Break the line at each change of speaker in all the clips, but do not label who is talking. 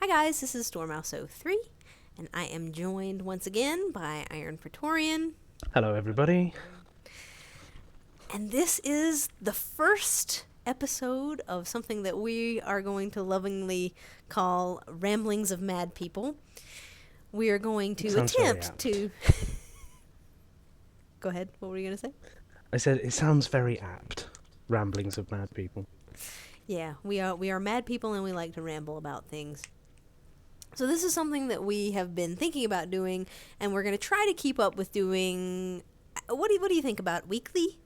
guys, this is Stormouse03, and I am joined once again by Iron Praetorian.
Hello, everybody.
And this is the first episode of something that we are going to lovingly call Ramblings of Mad People. We are going to attempt to... Go ahead, what were you going to say?
I said it sounds very apt. Ramblings of Mad People.
Yeah, we are mad people and we like to ramble about things. So this is something that we have been thinking about doing, and we're going to try to keep up with doing... What do you think about weekly?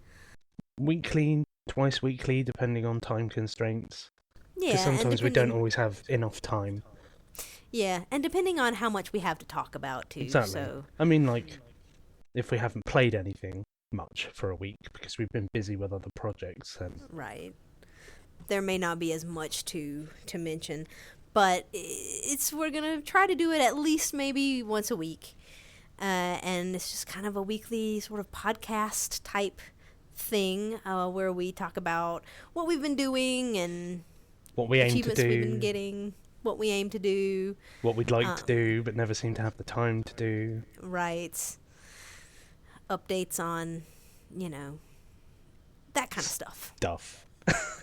Weekly, twice weekly, depending on time constraints.
Yeah,
because sometimes we don't always have enough time.
Yeah, and depending on how much we have to talk about too.
Exactly.
So
I mean, like, if we haven't played anything much for a week because we've been busy with other projects, then
right, there may not be as much to mention, but we're gonna try to do it at least maybe once a week, and it's just kind of a weekly sort of podcast type thing where we talk about what we've been doing and
what we aim to
achievements
do,
we've been getting, what we aim to do,
what we'd like to do but never seem to have the time to do.
Right. Updates on, that kind of stuff.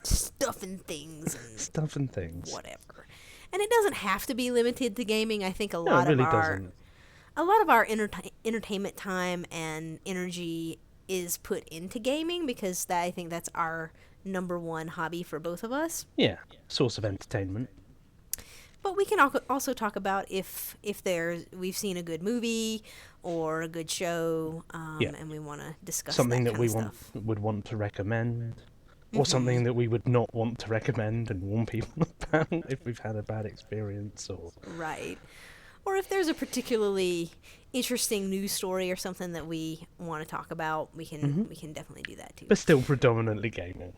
Stuff and things. And
Stuff and things.
Whatever. And it doesn't have to be limited to gaming. I think a lot
really
of our
doesn't.
A lot of our entertainment time and energy is put into gaming because I think that's our number one hobby for both of us.
Yeah, source of entertainment.
But we can also talk about if we've seen a good movie or a good show, and we want to discuss
something that we
would
want to recommend, or something that we would not want to recommend and warn people about if we've had a bad experience, or
right, or if there's a particularly interesting news story or something that we want to talk about, we can definitely do that too.
But still predominantly gaming.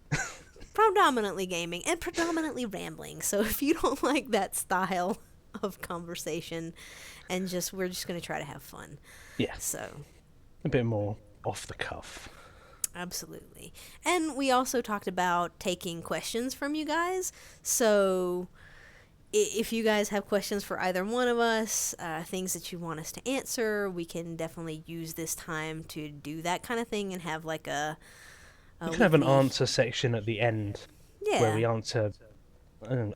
Predominantly gaming and predominantly rambling. So if you don't like that style of conversation, and we're just going to try to have fun.
Yeah.
So
a bit more off the cuff.
Absolutely. And we also talked about taking questions from you guys. So if you guys have questions for either one of us, things that you want us to answer, we can definitely use this time to do that kind of thing and have like
we can have an answer section at the end, where we answer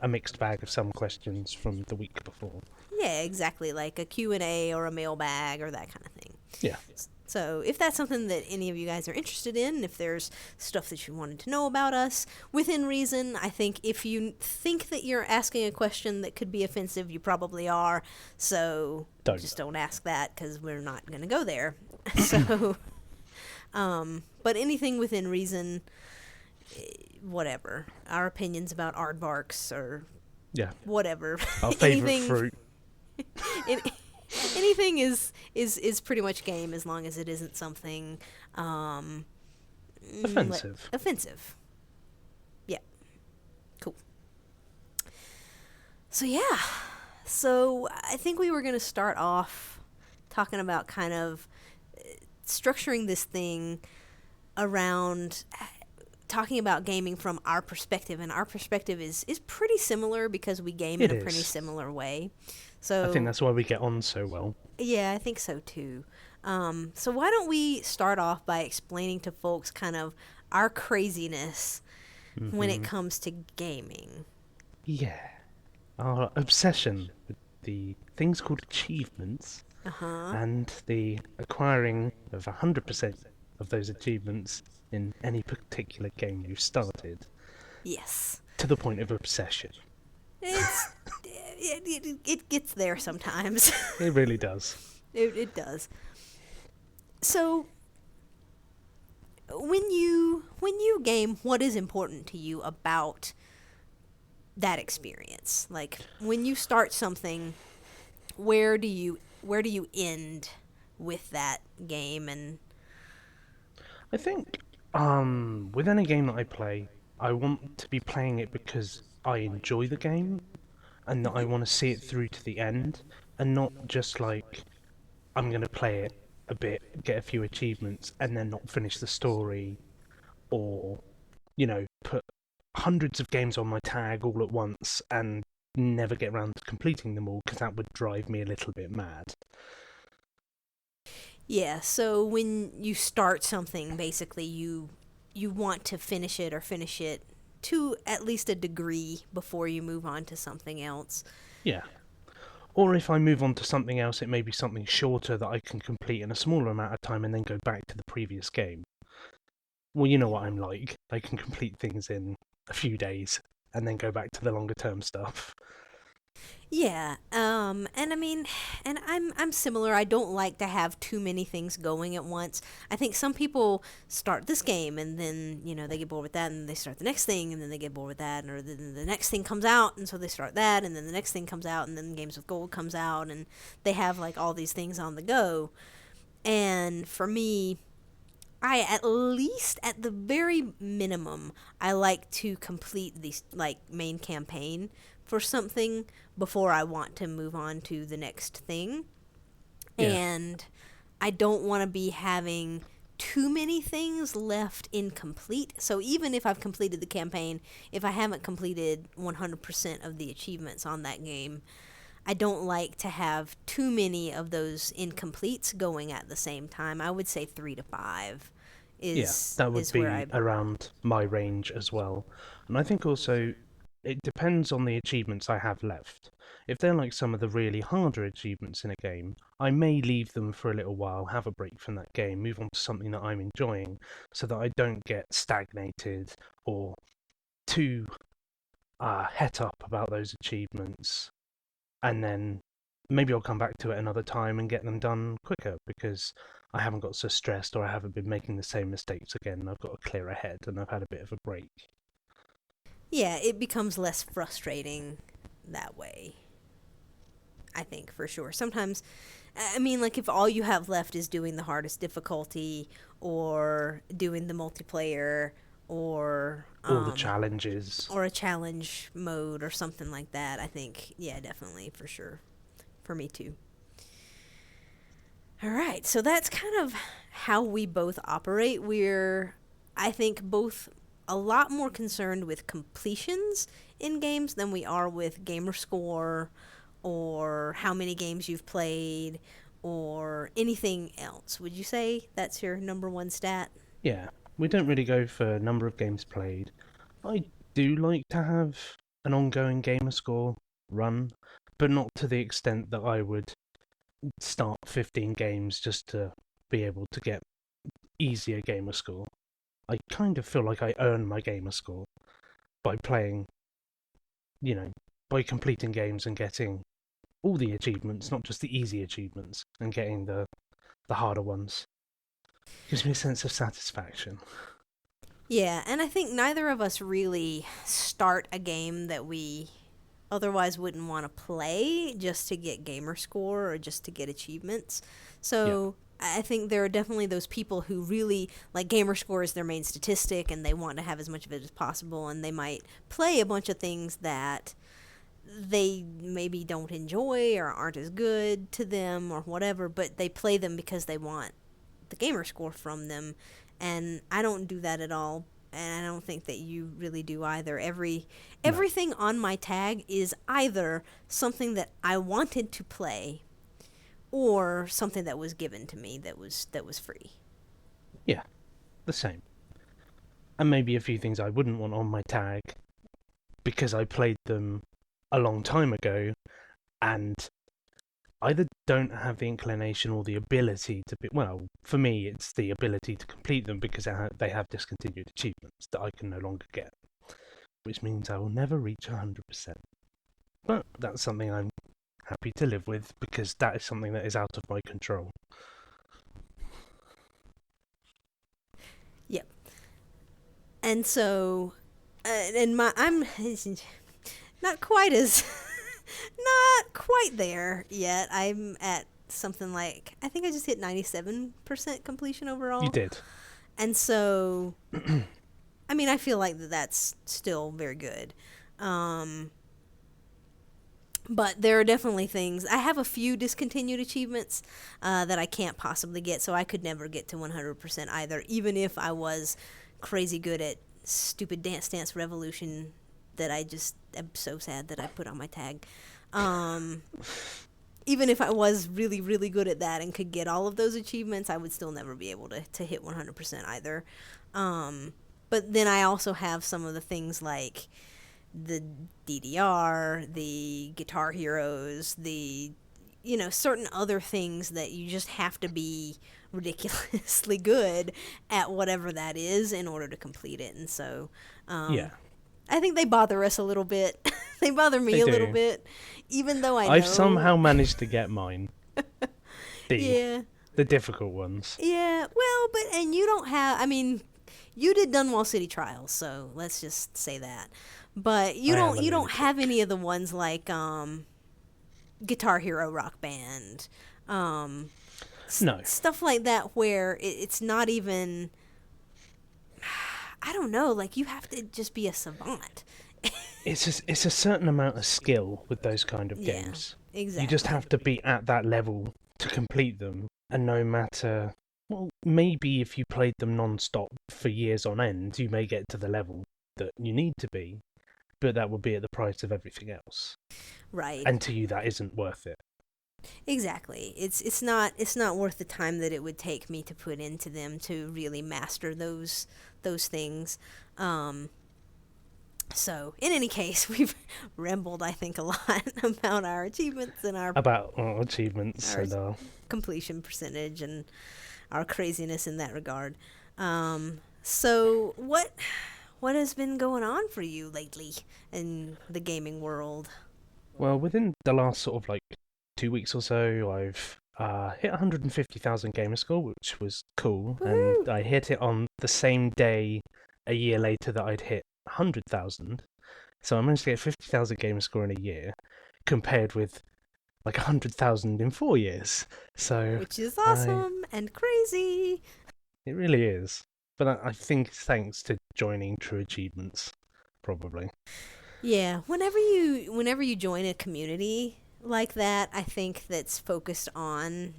a mixed bag of some questions from the week before.
Yeah, exactly, like a Q&A or a mailbag or that kind of thing.
Yeah.
So if that's something that any of you guys are interested in, if there's stuff that you wanted to know about us, within reason, I think if you think that you're asking a question that could be offensive, you probably are. So just don't ask that because we're not going to go there. So... but anything within reason, whatever. Our opinions about aardvarks or whatever.
Our favourite fruit.
Anything is pretty much game as long as it isn't something
offensive.
Offensive. Yeah. Cool. So So I think we were going to start off talking about kind of structuring this thing around talking about gaming from our perspective, and our perspective is pretty similar because we game in a pretty similar way. So
I think that's why we get on so well.
Yeah, I think so too. So why don't we start off by explaining to folks kind of our craziness when it comes to gaming. Yeah.
Our obsession with the things called achievements. And the acquiring of 100% of those achievements in any particular game you've started.
Yes.
To the point of obsession.
It gets there sometimes.
It really does.
It does. So, when you game, what is important to you about that experience? Like, when you start something, where do you end with that game? And
I think with any game that I play, I want to be playing it because I enjoy the game and that I want to see it through to the end, and not just like I'm going to play it a bit, get a few achievements and then not finish the story, or put hundreds of games on my tag all at once and never get around to completing them all because that would drive me a little bit mad.
Yeah, so when you start something, basically you want to finish it or finish it to at least a degree before you move on to something else.
Yeah. Or if I move on to something else, it may be something shorter that I can complete in a smaller amount of time and then go back to the previous game. Well, you know what I'm like. I can complete things in a few days and then go back to the longer term stuff.
Yeah, and I mean, and I'm similar. I don't like to have too many things going at once. I think some people start this game and then they get bored with that, and they start the next thing, and then they get bored with that, or then the next thing comes out, and so they start that, and then the next thing comes out, and then Games with Gold comes out, and they have like all these things on the go. And for me, I at least at the very minimum, I like to complete the like main campaign for something before I want to move on to the next thing.
Yeah.
And I don't want to be having too many things left incomplete. So even if I've completed the campaign, if I haven't completed 100% of the achievements on that game, I don't like to have too many of those incompletes going at the same time. I would say 3 to 5
Yeah,
is
that would
is where
be
I
around my range as well. And I think also it depends on the achievements I have left. If they're like some of the really harder achievements in a game, I may leave them for a little while, have a break from that game, move on to something that I'm enjoying, so that I don't get stagnated or too het up about those achievements. And then maybe I'll come back to it another time and get them done quicker because I haven't got so stressed or I haven't been making the same mistakes again. I've got a clearer head and I've had a bit of a break.
yeah, it becomes less frustrating that way. I think for sure. Sometimes, I mean, like if all you have left is doing the hardest difficulty or doing the multiplayer
All the challenges.
or a challenge mode or something like that, I think, yeah, definitely for sure. For me too. All right, so that's kind of how we both operate. We're, I think, both a lot more concerned with completions in games than we are with gamer score or how many games you've played or anything else. Would you say that's your number one stat?
Yeah, we don't really go for number of games played. I do like to have an ongoing gamer score run, but not to the extent that I would start 15 games just to be able to get easier gamer score. I kind of feel like I earn my gamer score by playing, you know, by completing games and getting all the achievements, not just the easy achievements, and getting the harder ones. Gives me a sense of satisfaction.
Yeah, and I think neither of us really start a game that we otherwise wouldn't want to play just to get gamer score or just to get achievements.
Yeah,
So I think there are definitely those people who really like gamer score is their main statistic and they want to have as much of it as possible, and they might play a bunch of things that they maybe don't enjoy or aren't as good to them or whatever, but they play them because they want the gamer score from them. And I don't do that at all. And I don't think that you really do either.
no.
Everything on my tag is either something that I wanted to play or something that was given to me that was free.
Yeah, the same. And maybe a few things I wouldn't want on my tag because I played them a long time ago and either don't have the inclination or the ability to be. Well, for me, it's the ability to complete them because they have discontinued achievements that I can no longer get, which means I will never reach 100%. But that's something I'm happy to live with because that is something that is out of my control.
Yep. And so, and I'm not quite as not quite there yet. I'm at something like I think I just hit 97% completion
You
overall.
did.
And so I mean, I feel like that's still very good. Um but there are definitely things. I have a few discontinued achievements that I can't possibly get, so I could never get to 100% either, even if I was crazy good at stupid Dance Dance Revolution that I just am so sad that I put on my tag. Even if I was really, really good at that and could get all of those achievements, I would still never be able to hit 100% either. But then I also have some of the things like the DDR, the Guitar Heroes, the, certain other things that you just have to be ridiculously good at whatever that is in order to complete it. And so,
Yeah.
I think they bother us a little bit. They bother me
They
a little
do.
bit, even though I know.
I've somehow managed to get mine.
Yeah.
The difficult ones.
Yeah. Well, and you don't have. I mean, you did Dunwall City Trials, so let's just say that. But you don't have any of the ones like Guitar Hero Rock Band,
No.
stuff like that where it's not even. I don't know. Like, you have to just be a savant.
It's a certain amount of skill with those kind of
Yeah,
games.
exactly.
You just have to be at that level to complete them, and no matter. Well, maybe if you played them non-stop for years on end, you may get to the level that you need to be, but that would be at the price of everything else.
Right.
And to you, that isn't worth it.
Exactly. It's not worth the time that it would take me to put into them to really master those things. So, in any case, we've rambled, I think, a lot about our achievements and our
Achievements
Our-
and
completion percentage and our craziness in that regard. So what has been going on for you lately in the gaming world?
well, within the last sort of 2 weeks or so, I've hit 150,000 gamer score, which was cool,
Woohoo!
and I hit it on the same day a year later that I'd hit 100,000. So I managed to get 50,000 gamer score in a year, compared with 100,000 in 4 years. So
Which is awesome and crazy.
it really is. But I think thanks to joining True Achievements, probably.
Yeah, whenever you join a community like that, I think that's focused on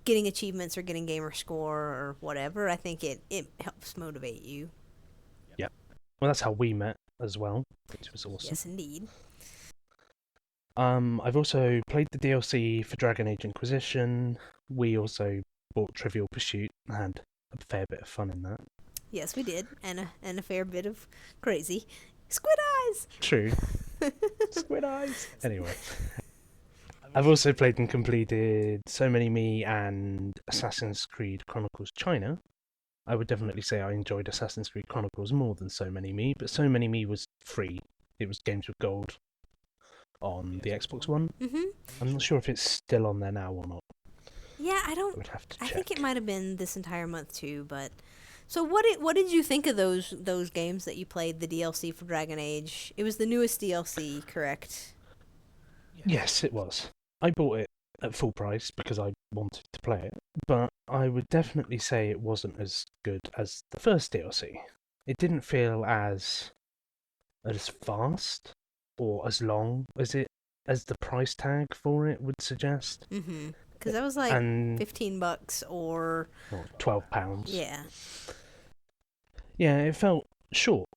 getting achievements or getting gamer score or whatever, I think it helps motivate you.
Yeah. Well, that's how we met as well, which was awesome.
Yes, indeed.
I've also played the DLC for Dragon Age Inquisition. We also bought Trivial Pursuit and had a fair bit of fun in that.
Yes, we did, and a fair bit of crazy. Squid eyes.
True. Squid eyes. Anyway. I've also played and completed So Many Me and Assassin's Creed Chronicles China. I would definitely say I enjoyed Assassin's Creed Chronicles more than So Many Me, but So Many Me was free. It was Games with Gold on the Xbox One.
Mm-hmm.
I'm not sure if it's still on there now or not.
Yeah, I
I would have to check.
I think it might have been this entire month too, but so what did you think of those games that you played, the DLC for Dragon Age? It was the newest DLC, correct?
Yes, it was. I bought it at full price because I wanted to play it, but I would definitely say it wasn't as good as the first DLC. It didn't feel as fast or as long as the price tag for it would suggest.
Mm-hmm. Because that was like
And
$15 or
£12.
yeah.
Yeah, it felt short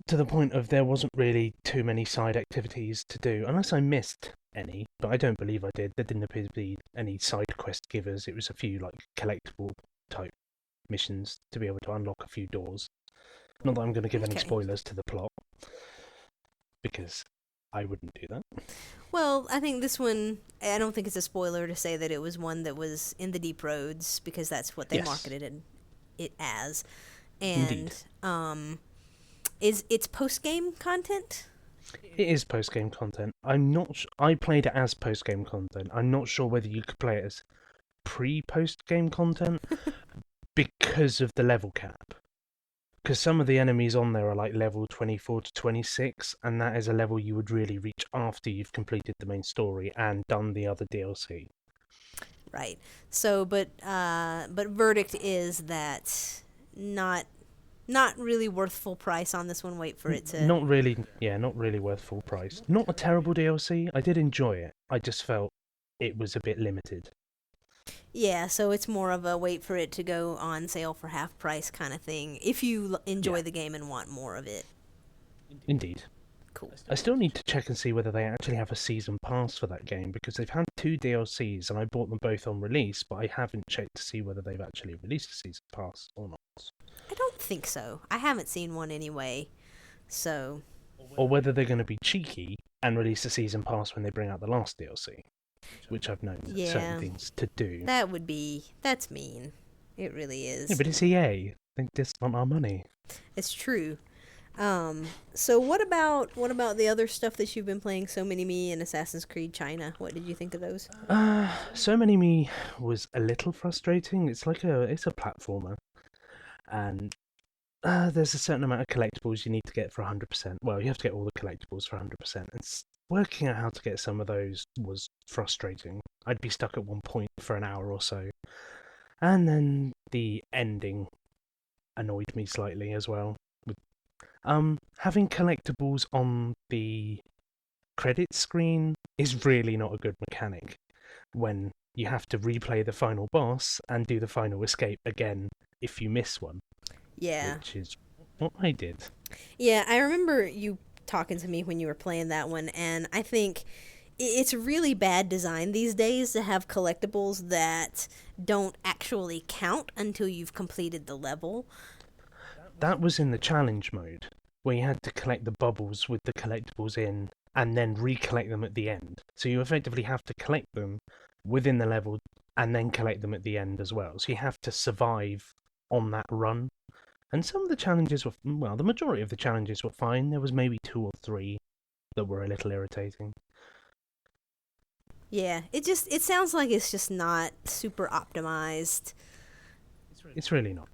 to the point of there wasn't really too many side activities to do, unless I missed any, but I don't believe I did. There didn't appear to be any side quest givers. It was a few collectible type missions to be able to unlock a few doors. Not that I'm going to give any
Okay.
spoilers to the plot, because I wouldn't do that.
Well, I think this one, I don't think it's a spoiler to say that it was one that was in the deep roads because that's what they
Yes.
marketed it as. And
Indeed.
it's post-game content?
It is post-game content. I played it as post-game content. I'm not sure whether you could play it as pre-post-game content because of the level cap. Because some of the enemies on there are level 24 to 26, and that is a level you would really reach after you've completed the main story and done the other DLC.
Right. So, but verdict is that not really worth full price on this one. Wait for it to.
Not really worth full price. Not a terrible DLC. I did enjoy it. I just felt it was a bit limited.
Yeah, so it's more of a wait for it to go on sale for half price kind of thing. If you enjoy the game and want more of it.
Indeed.
Cool.
I still need to check and see whether they actually have a season pass for that game, because they've had 2 DLCs and I bought them both on release, but I haven't checked to see whether they've actually released a season pass or not.
I don't think so. I haven't seen one anyway. So,
Or whether they're going to be cheeky and release a season pass when they bring out the last DLC, which I've known
yeah,
certain things to do.
that's mean. It really is.
Yeah, but it's EA. They just want our money.
It's true. So what about the other stuff that you've been playing? So Many Me and Assassin's Creed China. What did you think of those?
So Many Me was a little frustrating. It's a platformer, and there's a certain amount of collectibles you need to get for 100%. Well, you have to get all the collectibles for 100%. And working out how to get some of those was frustrating. I'd be stuck at one point for an hour or so, and then the ending annoyed me slightly as well. Having collectibles on the credits screen is really not a good mechanic when you have to replay the final boss and do the final escape again if you miss one.
Yeah.
Which is what I did.
Yeah, I remember you talking to me when you were playing that one, and I think it's really bad design these days to have collectibles that don't actually count until you've completed the level.
That was in the challenge mode, where you had to collect the bubbles with the collectibles in, and then recollect them at the end. So you effectively have to collect them within the level, and then collect them at the end as well. So you have to survive on that run. And some of the challenges the majority of the challenges were fine. There was maybe 2 or 3 that were a little irritating.
Yeah, it sounds like it's just not super optimized.
It's really not.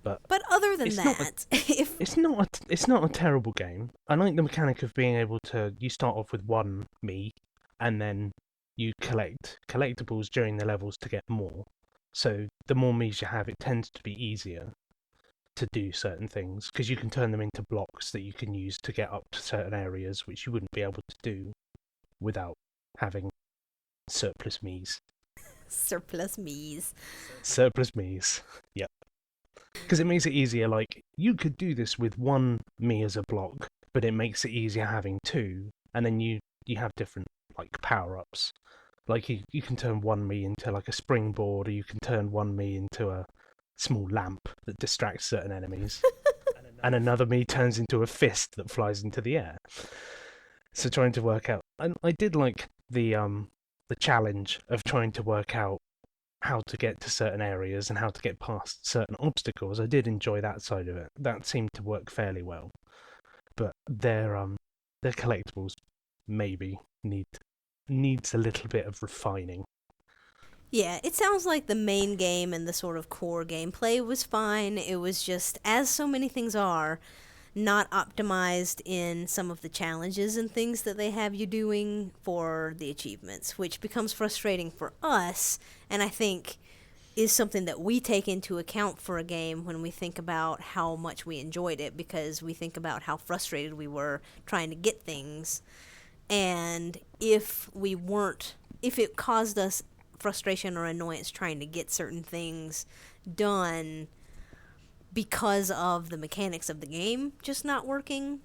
But other than that,
it's not a terrible game. I like the mechanic of being able to. You start off with one me, and then you collect collectibles during the levels to get more. So the more me's you have, it tends to be easier to do certain things, because you can turn them into blocks that you can use to get up to certain areas, which you wouldn't be able to do without having surplus me's.
Surplus me's.
Surplus me's. Yep. Because it makes it easier. Like, you could do this with one me as a block, but it makes it easier having 2, and then you have different like power ups. Like you can turn one me into like a springboard, or you can turn one me into a small lamp that distracts certain enemies, and another me turns into a fist that flies into the air. So trying to work out, and I did like the challenge of trying to work out how to get to certain areas and how to get past certain obstacles. I did enjoy that side of it. That seemed to work fairly well. But their collectibles maybe needs a little bit of refining.
Yeah, it sounds like the main game and the sort of core gameplay was fine. It was just, as so many things are, not optimized in some of the challenges and things that they have you doing for the achievements, which becomes frustrating for us, and I think is something that we take into account for a game when we think about how much we enjoyed it, because we think about how frustrated we were trying to get things, and if it caused us frustration or annoyance trying to get certain things done because of the mechanics of the game just not working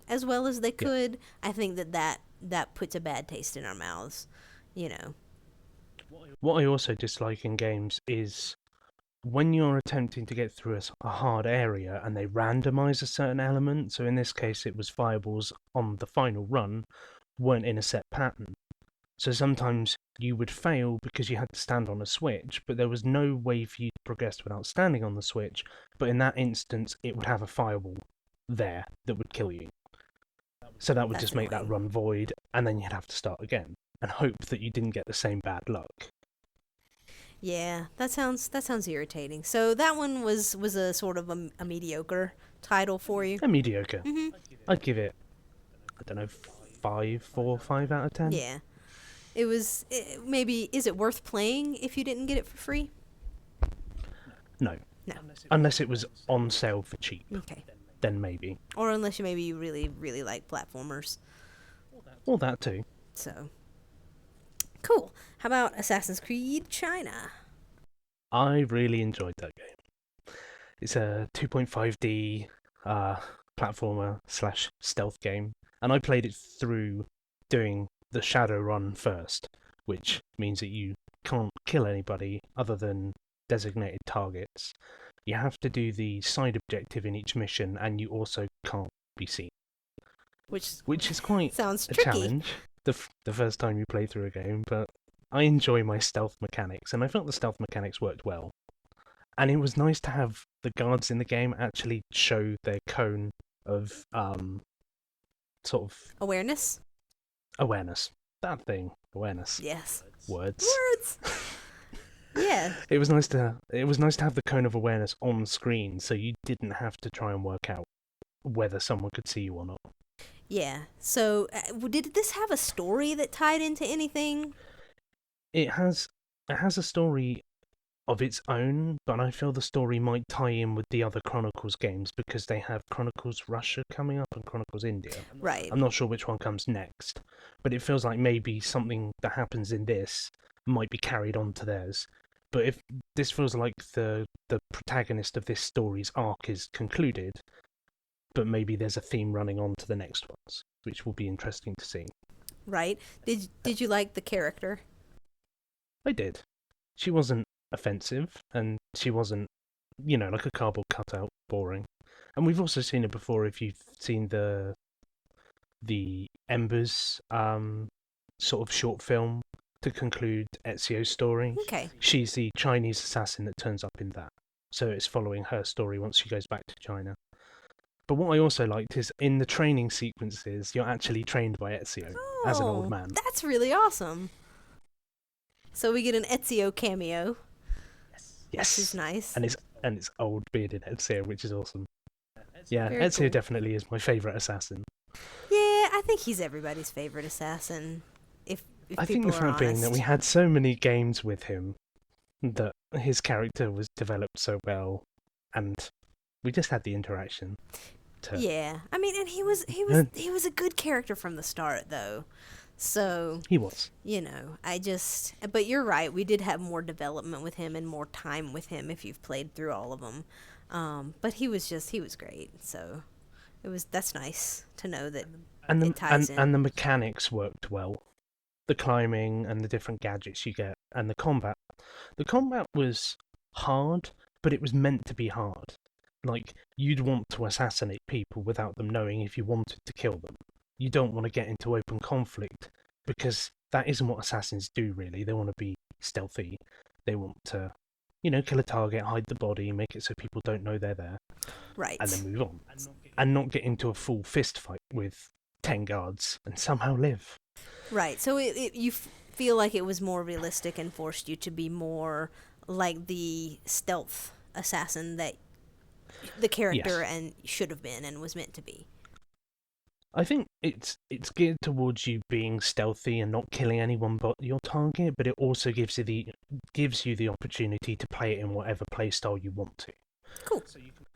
as well as they could, I think that puts a bad taste in our mouths, you know.
What I also dislike in games is when you're attempting to get through a hard area and they randomize a certain element. So in this case, it was fireballs on the final run weren't in a set pattern. So sometimes you would fail because you had to stand on a switch, but there was no way for you to progress without standing on the switch. But in that instance, it would have a fireball there that would kill you. So that would just make that run void, and then you'd have to start again and hope that you didn't get the same bad luck.
Yeah, that sounds irritating. So that one was a sort of a mediocre title for you.
A mediocre.
Mm-hmm.
I'd give it, I don't know, 4 or 5 out of 10.
Yeah. Maybe, is it worth playing if you didn't get it for free?
No.
No.
Unless it was on sale for cheap.
Okay.
Then maybe.
Or unless you really, really like platformers.
Or that too.
So, cool. How about Assassin's Creed China?
I really enjoyed that game. It's a 2.5D platformer slash stealth game, and I played it through doing the shadow run first, which means that you can't kill anybody other than designated targets. You have to do the side objective in each mission, and you also can't be seen, which is quite
sounds
a
tricky.
challenge the first time you play through a game. But I enjoy my stealth mechanics, and I felt the stealth mechanics worked well. And it was nice to have the guards in the game actually show their cone of sort of
Awareness?
awareness. That thing, awareness.
Yes.
Words.
Yeah.
It was nice to have the cone of awareness on screen, so you didn't have to try and work out whether someone could see you or not.
Yeah. So, did this have a story that tied into anything?
It has a story of its own, but I feel the story might tie in with the other Chronicles games because they have Chronicles Russia coming up and Chronicles India.
Right.
I'm not sure which one comes next, but it feels like maybe something that happens in this might be carried on to theirs. But if this feels like the protagonist of this story's arc is concluded, but maybe there's a theme running on to the next ones, which will be interesting to see.
Right. Did you like the character?
I did. She wasn't offensive, and she wasn't, like a cardboard cutout, boring. And we've also seen it before. If you've seen the Embers sort of short film to conclude Ezio's story,
Okay.
she's the Chinese assassin that turns up in that. So it's following her story once she goes back to China. But what I also liked is in the training sequences, you're actually trained by Ezio as an old man.
That's really awesome. So we get an Ezio cameo.
Yes,
Which is nice.
And it's old bearded Ezio, which is awesome. Yeah,
Very
Ezio
cool.
definitely is my favourite assassin.
Yeah, I think he's everybody's favorite assassin. If
I think
people
the
are
fact being that we
honest.
had so many games with him that his character was developed so well, and we just had the interaction.
Yeah, I mean, and he was a good character from the start, though. So
He was.
But you're right. We did have more development with him and more time with him if you've played through all of them. But he was great. So that's nice to know that it ties in.
And the mechanics worked well. The climbing and the different gadgets you get, and the combat. The combat was hard, but it was meant to be hard. Like, you'd want to assassinate people without them knowing if you wanted to kill them. You don't want to get into open conflict, because that isn't what assassins do, really. They want to be stealthy. They want to, kill a target, hide the body, make it so people don't know they're there.
Right.
And then move on. And not get into a full fist fight with 10 guards and somehow live.
Right. So you feel like it was more realistic and forced you to be more like the stealth assassin that the character and should have been and was meant to be.
I think it's geared towards you being stealthy and not killing anyone but your target, but it also gives you the opportunity to play it in whatever playstyle you want to.
Cool.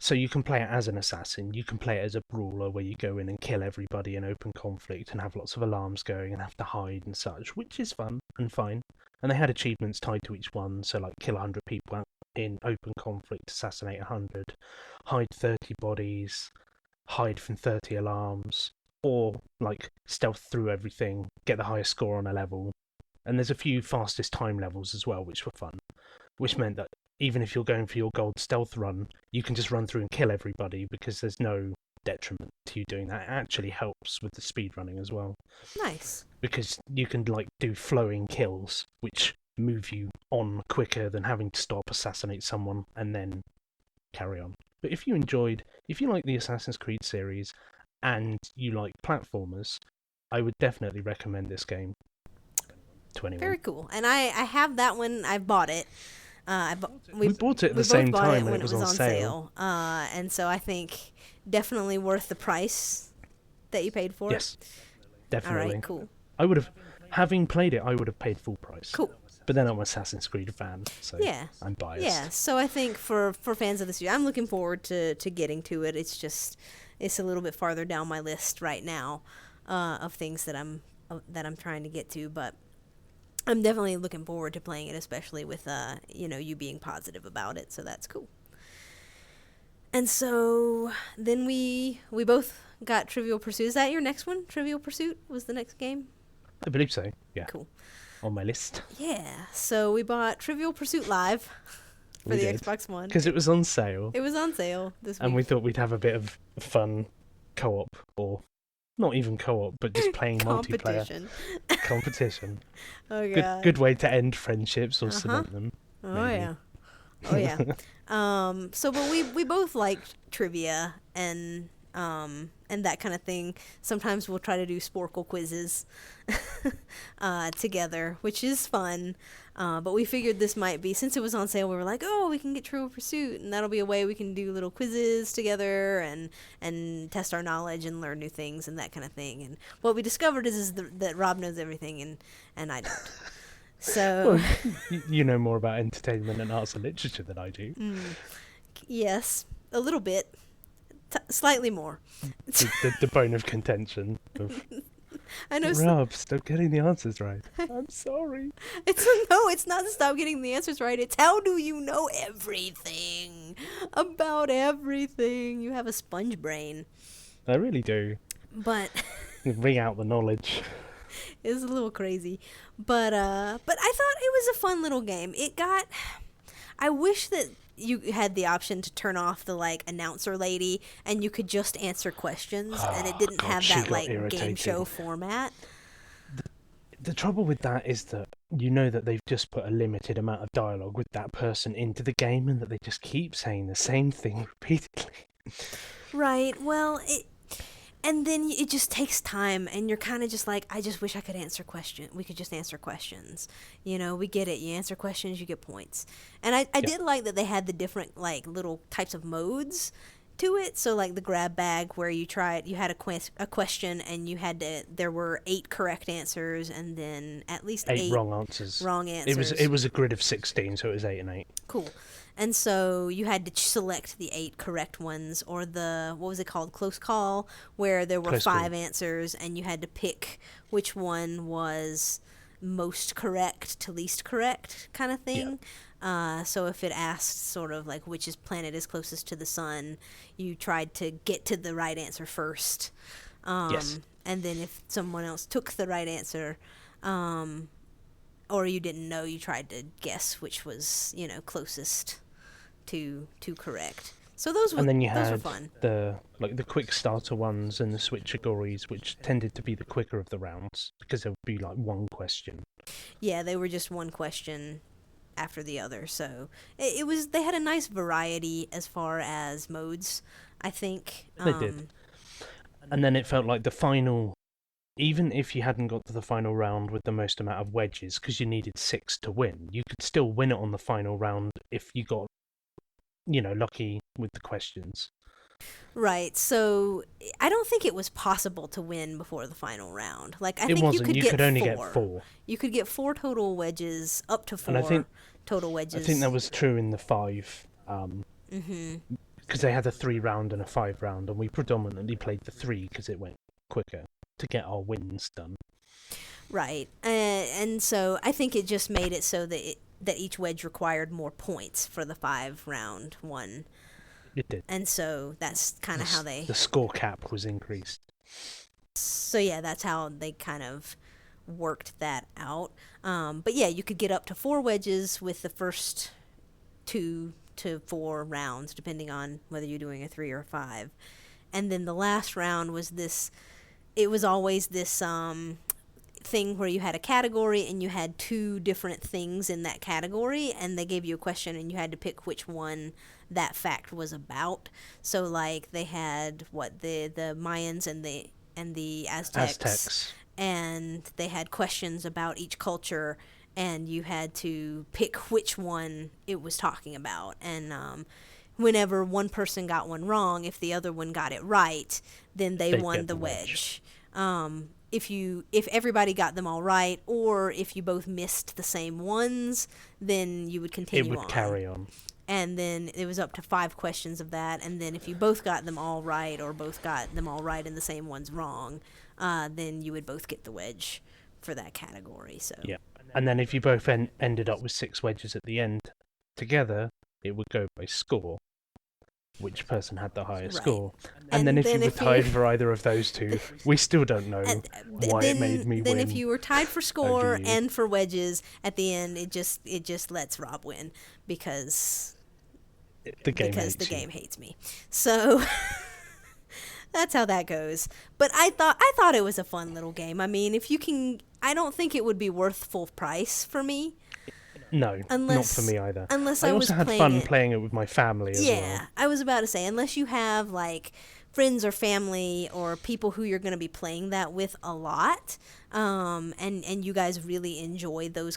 So you can play it as an assassin, you can play it as a brawler where you go in and kill everybody in open conflict and have lots of alarms going and have to hide and such, which is fun and fine. And they had achievements tied to each one, so like kill 100 people in open conflict, assassinate 100, hide 30 bodies, hide from 30 alarms, or like stealth through everything, get the highest score on a level. And there's a few fastest time levels as well, which were fun, which meant that even if you're going for your gold stealth run, you can just run through and kill everybody because there's no detriment to you doing that. It actually helps with the speed running as well.
Nice.
Because you can do flowing kills, which move you on quicker than having to stop, assassinate someone, and then carry on. But if you like the Assassin's Creed series and you like platformers, I would definitely recommend this game to anyone.
Very cool. And I have that one. I've bought it.
We bought it at the same time when it was on sale.
And so I think definitely worth the price that you paid for it.
Yes, definitely.
All right, cool.
Having played it, I would have paid full price.
Cool.
But then I'm an Assassin's Creed fan, so I'm biased.
Yeah, so I think for fans of the series, I'm looking forward to getting to it. It's a little bit farther down my list right now of things that I'm trying to get to, but I'm definitely looking forward to playing it, especially with you being positive about it. So that's cool. And so then we both got Trivial Pursuit. Is that your next one? Trivial Pursuit was the next game?
I believe so. Yeah.
Cool.
On my list.
Yeah. So we bought Trivial Pursuit Live for the Xbox One.
Because it was on sale.
It was on sale this week.
And we thought we'd have a bit of fun co-op, or not even co-op, but just playing multiplayer. Competition.
Oh, God.
Good way to end friendships or cement them.
Oh,
maybe.
yeah. Oh, yeah. But we both liked trivia and that kind of thing. Sometimes we'll try to do Sporkle quizzes together, which is fun. But we figured this might be, since it was on sale, we were like, oh, we can get Trivial Pursuit, and that'll be a way we can do little quizzes together and test our knowledge and learn new things and that kind of thing. And what we discovered is that Rob knows everything and I don't. So
well, you know more about entertainment and arts and literature than I do.
Yes, a little bit. Slightly more.
The bone of contention of
I know.
Rob, stop getting the answers right. I'm sorry.
It's not stop getting the answers right. It's how do you know everything about everything? You have a sponge brain.
I really do.
But
wring out the knowledge.
It's a little crazy, but I thought it was a fun little game. I wish that you had the option to turn off the announcer lady and you could just answer questions and it didn't have that game show format.
The trouble with that is that you know that they've just put a limited amount of dialogue with that person into the game and that they just keep saying the same thing repeatedly.
Right. Well, and then it just takes time, and you're kind of just like, I just wish I could answer questions. We could just answer questions. We get it. You answer questions, you get points. And I did like that they had the different, little types of modes to it. So, the grab bag, where you had a question, and there were 8 correct answers, and then at least 8
wrong answers.
Wrong answers.
It was a grid of 16, so it was 8 and 8.
Cool. And so you had to select the 8 correct ones, or what was it called? Close call, where there were 5 answers, and you had to pick which one was most correct to least correct kind of thing. Yeah. So if it asked sort of which planet is closest to the sun, you tried to get to the right answer first.
Yes.
And then if someone else took the right answer, or you didn't know, you tried to guess which was, closest to correct. So those were fun.
And then you had the quick starter ones and the switchagories, which tended to be the quicker of the rounds because there would be one question.
Yeah, they were just one question after the other. So they had a nice variety as far as modes, I think.
They did. And then it felt like the final, even if you hadn't got to the final round with the most amount of wedges, because you needed 6 to win, you could still win it on the final round if you got lucky with the questions.
Right. So I don't think it was possible to win before the final round. I think
wasn't.
you could
only
get
get 4.
You could get 4 total wedges, up to 4 total wedges.
I think that was true in the 5. Because they had a 3 round and a 5 round, and we predominantly played the 3 because it went quicker to get our wins done.
Right. And so I think it just made it so that each wedge required more points for the 5-round one.
It did.
And so that's kind of how the
score cap was increased.
So yeah, that's how they kind of worked that out. But yeah, you could get up to 4 wedges with the first 2 to 4 rounds, depending on whether you're doing a 3 or a 5. And then the last round was it was always this thing where you had a category and you had 2 different things in that category, and they gave you a question and you had to pick which one that fact was about. So they had the Mayans and the Aztecs, and they had questions about each culture, and you had to pick which one it was talking about. And whenever one person got one wrong, if the other one got it right, then they won the wedge. If everybody got them all right, or if you both missed the same ones, then you would continue on.
It would carry on.
And then it was up to 5 questions of that, and then if you both got them all right, or both got them all right and the same ones wrong, then you would both get the wedge for that category. So
yeah, and then if you both ended up with 6 wedges at the end together, it would go by score. which person had the higher
Right.
score. And then if you were tied for either of those two, we still don't know why it made me
then
win.
if you were tied for
over
score
you.
and for wedges, at the end it just lets Rob win because
The game
hates me. So that's how that goes. But I thought it was a fun little game. I mean, if you can, I don't think it would be worth full price for me.
No, not for me either.
Unless
I
I was
also had
playing
fun
it.
playing it with my family as well.
Yeah, I was about to say, unless you have like friends or family or people who you're going to be playing that with a lot, and you guys really enjoy those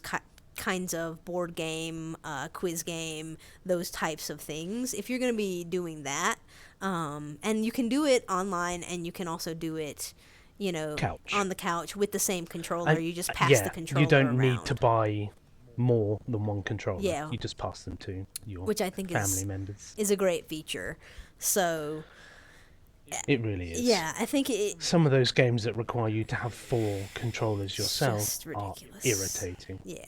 kinds of board game, quiz game, those types of things. If you're going to be doing that, and you can do it online, and you can also do it, on the couch with the same controller. You just pass the controller
you don't
around.
need to buy more than one controller.
Yeah.
You just pass them to your
which I think
family members.
is a great feature. So
it really is.
Yeah, I think
some of those games that require you to have 4 controllers yourself
just ridiculous.
are irritating.
Yeah.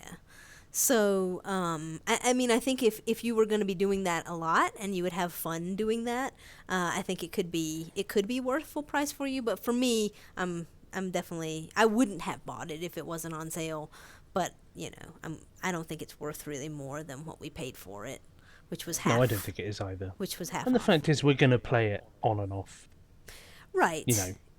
So, I mean, I think if you were going to be doing that a lot and you would have fun doing that, I think it could be worth full price for you. But for me, I'm definitely, I wouldn't have bought it if it wasn't on sale. But I don't think it's worth really more than what we paid for it, which was half.
No, I don't think it is either.
Which was half.
And the fact is, we're going to play it on and off.
Right.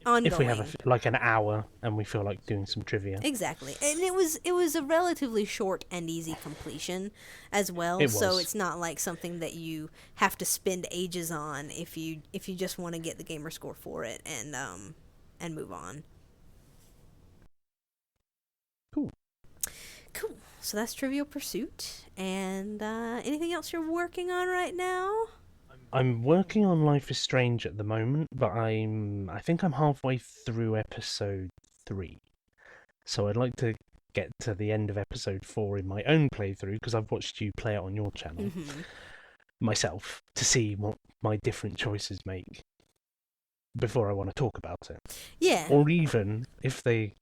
Ongoing. If we have an hour and we feel like doing some trivia.
Exactly. And it was a relatively short and easy completion as well.
It was.
So it's not like something that you have to spend ages on if you just want to get the gamer score for it and move on.
Cool.
So that's Trivial Pursuit. And anything else you're working on right now?
I'm working on Life is Strange at the moment, but I think I'm halfway through episode 3. So I'd like to get to the end of episode 4 in my own playthrough, because I've watched you play it on your channel myself, to see what my different choices make before I want to talk about it.
Yeah.
Or even if they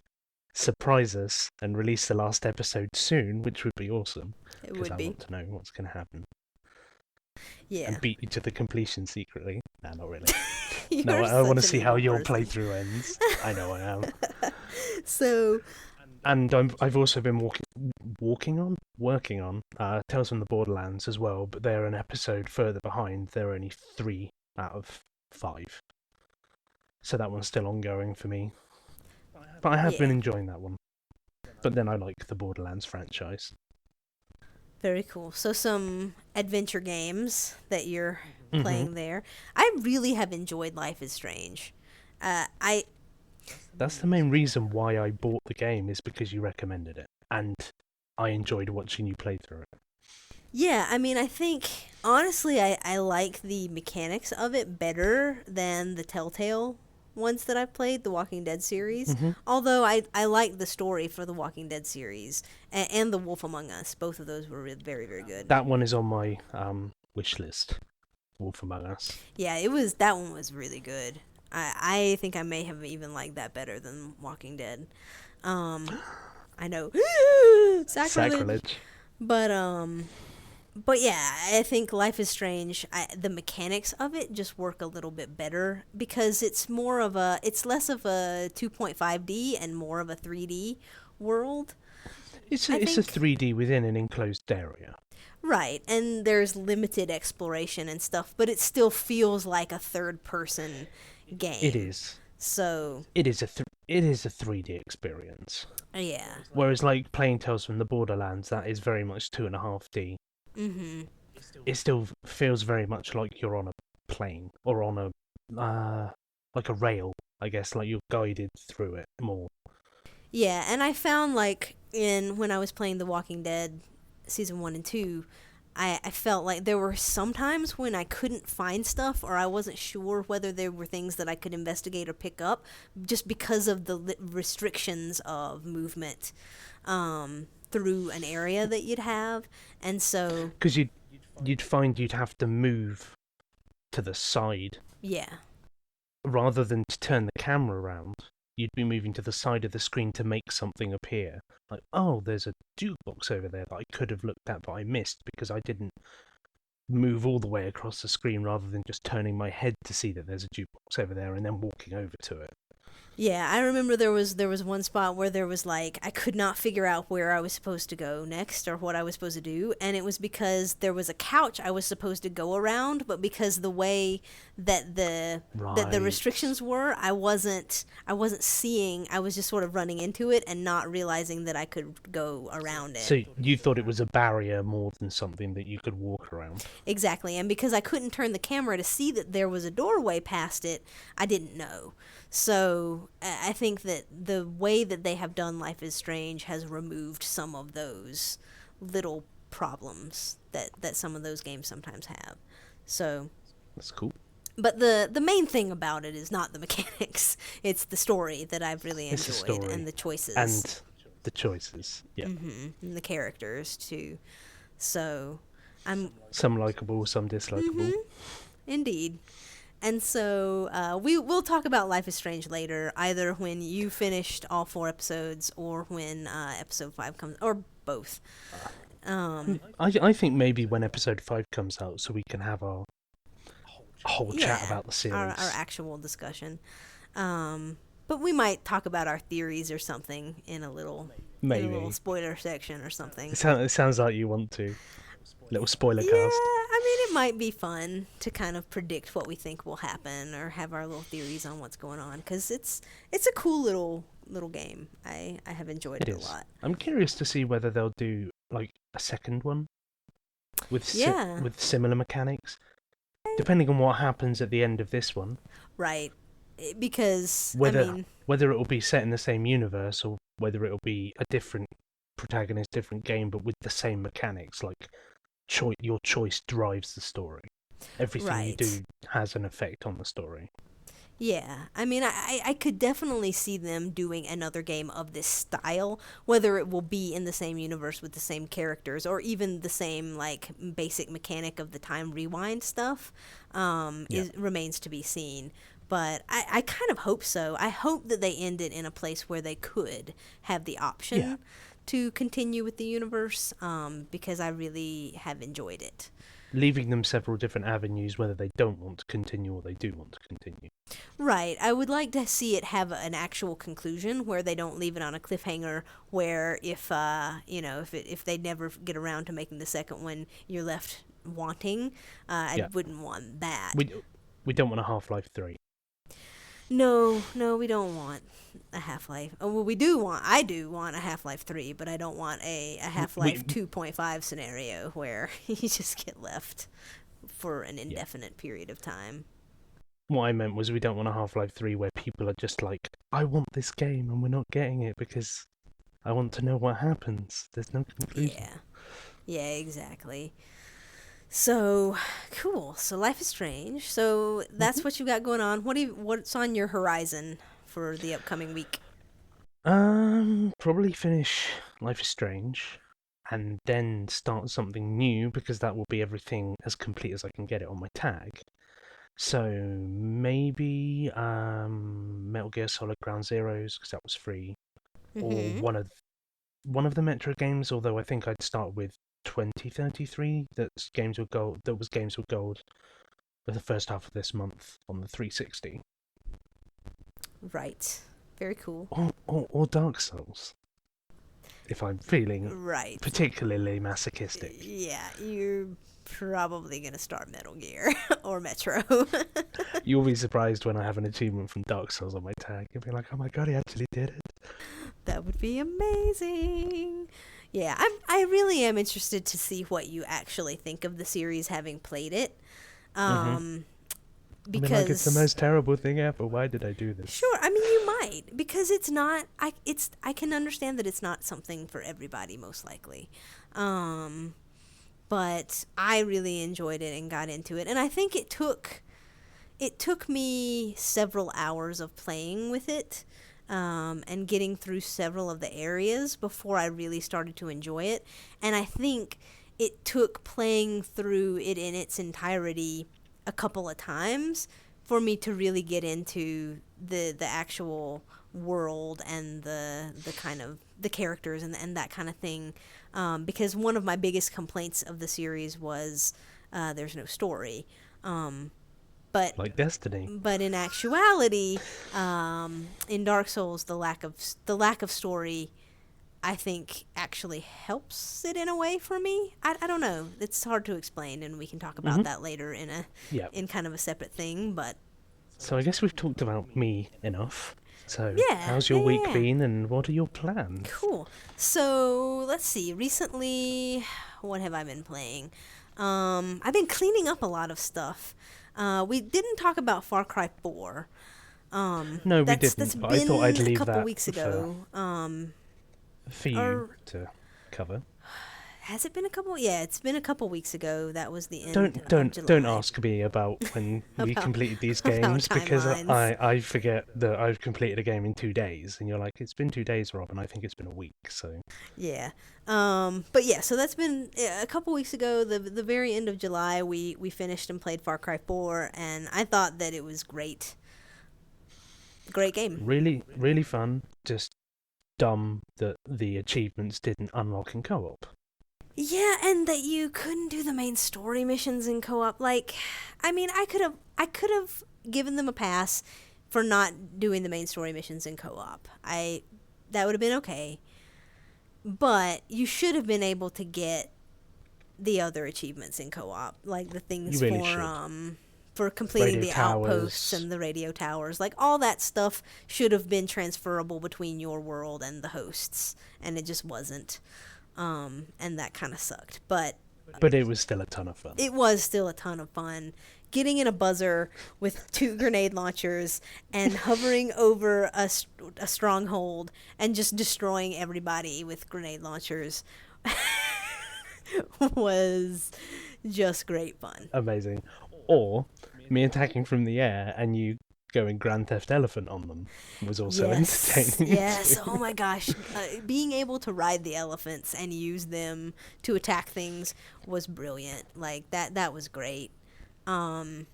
surprise us and release the last episode soon, which would be awesome.
It would be.
Because I want to know what's going to happen.
Yeah.
And beat you to the completion secretly. Nah, not really.
No,
I want to see how your playthrough ends. I know I am.
So.
And I've also been working on Tales from the Borderlands as well, but they're an episode further behind. They're only 3 out of 5. So that one's still ongoing for me. But I have been enjoying that one. But then I like the Borderlands franchise.
Very cool. So some adventure games that you're playing there. I really have enjoyed Life is Strange.
That's the main reason why I bought the game, is because you recommended it. And I enjoyed watching you play through it.
Yeah, I mean, I think, honestly, I like the mechanics of it better than the Telltale ones that I've played, the Walking Dead series. Although I like the story for the Walking Dead series and The Wolf Among Us. Both of those were very, very good.
That one is on my wish list. Wolf Among Us.
Yeah, that one was really good. I think I may have even liked that better than Walking Dead. I know. Sacrilege. But yeah, I think Life is Strange, the mechanics of it just work a little bit better because it's less of a 2.5D and more of a 3D world.
It's a 3D within an enclosed area.
Right, and there's limited exploration and stuff, but it still feels like a third-person game.
It is.
So
it is a 3D experience.
Yeah.
Whereas like playing Tales from the Borderlands, that is very much 2.5D. It still feels very much like you're on a plane or on like a rail, I guess, like you're guided through it more.
Yeah, and I found like when I was playing The Walking Dead season 1 and 2, I felt like there were some times when I couldn't find stuff or I wasn't sure whether there were things that I could investigate or pick up just because of the restrictions of movement through an area that you'd have. And so...
Because you'd find you'd have to move to the side.
Yeah.
Rather than to turn the camera around, you'd be moving to the side of the screen to make something appear. Like, oh, there's a jukebox over there that I could have looked at but I missed because I didn't move all the way across the screen rather than just turning my head to see that there's a jukebox over there and then walking over to it.
Yeah, I remember there was one spot where there was like I could not figure out where I was supposed to go next or what I was supposed to do, and it was because there was a couch I was supposed to go around, but because the way that the
Right.
restrictions were, I wasn't seeing. I was just sort of running into it and not realizing that I could go around it.
So you thought it was a barrier more than something that you could walk around.
Exactly, and because I couldn't turn the camera to see that there was a doorway past it, I didn't know. So I think that the way that they have done Life is Strange has removed some of those little problems that some of those games sometimes have. So,
That's cool.
but the main thing about it is not the mechanics; it's the story that I've really
It's the
enjoyed
story
and the choices
and the choices. Yeah.
and the characters too. So, I'm
Some likable, some dislikable.
Indeed. And so we'll talk about Life is Strange later, either when you finished all 4 episodes or when episode 5 comes, or both.
I think maybe when episode 5 comes out, so we can have our whole chat about the series.
Our actual discussion. But we might talk about our theories or something in a little
Maybe.
spoiler section or something.
It sounds like you want to. Little spoiler
Yeah,
cast.
I mean, it might be fun to kind of predict what we think will happen or have our little theories on what's going on, because it's a cool little game. I have enjoyed it a
is.
lot.
I'm curious to see whether they'll do like a second one with with similar mechanics. Depending on what happens at the end of this one,
Right. Because,
whether
I mean,
whether it will be set in the same universe or whether it will be a different protagonist, different game, but with the same mechanics, like your choice drives the story. Everything you do has an effect on the story.
yeah. I mean, I could definitely see them doing another game of this style, whether it will be in the same universe with the same characters or even the same, like, basic mechanic of the time rewind stuff, remains to be seen. But I kind of hope so. I hope that they end it in a place where they could have the option to continue with the universe, because I really have enjoyed it.
Leaving them several different avenues, whether they don't want to continue or they do want to continue.
Right. I would like to see it have an actual conclusion where they don't leave it on a cliffhanger where if if they never get around to making the second one, you're left wanting. I wouldn't want that.
We don't want a Half-Life 3.
No, we don't want a Half-Life. Oh, well, I do want a Half-Life 3, but I don't want a Half-Life 2.5 scenario where you just get left for an indefinite period of time.
What I meant was we don't want a Half-Life 3 where people are just like, I want this game and we're not getting it because I want to know what happens. There's no conclusion.
Yeah, exactly. So, cool. So Life is Strange. So that's what you got going on. What's on your horizon for the upcoming week?
Probably finish Life is Strange and then start something new because that will be everything as complete as I can get it on my tag. So maybe Metal Gear Solid Ground Zeroes because that was free, or one of the Metro games. Although I think I'd start with 2033. That was Games with Gold for the first half of this month on the 360.
Right. Very cool.
Or Dark Souls. If I'm feeling
right
particularly masochistic.
Yeah, you're probably gonna start Metal Gear or Metro.
You'll be surprised when I have an achievement from Dark Souls on my tag. You'll be like, oh my god, he actually did it.
That would be amazing. Yeah, I really am interested to see what you actually think of the series having played it. Because
I mean, like, it's the most terrible thing ever. Why did I do this?
Sure, I mean you might, because it's not. I can understand that it's not something for everybody, most likely. But I really enjoyed it and got into it, and I think it took me several hours of playing with it, and getting through several of the areas before I really started to enjoy it. And I think it took playing through it in its entirety a couple of times for me to really get into the actual world and the kind of the characters and that kind of thing, because one of my biggest complaints of the series was there's no story. But
Like Destiny.
but in actuality, in Dark Souls, the lack of story, I think, actually helps it in a way for me. I don't know. It's hard to explain, and we can talk about that later
Yeah.
in kind of a separate thing. But
So I guess we've talked about me enough. So
yeah,
how's your week
yeah.
been, and what are your plans?
Cool. So let's see. Recently, what have I been playing? I've been cleaning up a lot of stuff. We didn't talk about Far Cry 4.
No, we
That's
didn't, but I
been
thought I'd
a
leave
couple
that
weeks ago.
for you
Or
to cover.
has it been a couple? Yeah, it's been a couple weeks ago. That was the end of
Don't
July.
ask me about when we
About-
completed these
about
games, because
timelines.
I forget that I've completed a game in 2 days, and you're like, it's been 2 days, Rob, and I think it's been a week. So
Yeah. But yeah, so that's been a couple weeks ago. The very end of July, we finished and played Far Cry 4, and I thought that it was great. Great game.
really, really fun. Just dumb that the achievements didn't unlock in co-op.
Yeah, and that you couldn't do the main story missions in co-op. Like, I mean, I could have given them a pass for not doing the main story missions in co-op. That would have been okay. But you should have been able to get the other achievements in co-op, like the things
You really
for completing
Radio
the
towers.
outposts and the radio towers. Like, all that stuff should have been transferable between your world and the hosts, and it just wasn't. And that kind of sucked. But
it was still a ton of fun.
it was still a ton of fun. Getting in a buzzer with 2 grenade launchers and hovering over a stronghold and just destroying everybody with grenade launchers was just great fun.
Amazing. Or me attacking from the air and you going Grand Theft Elephant on them was also entertaining.
Yes. Oh my gosh. Being able to ride the elephants and use them to attack things was brilliant. Like, that was great.
I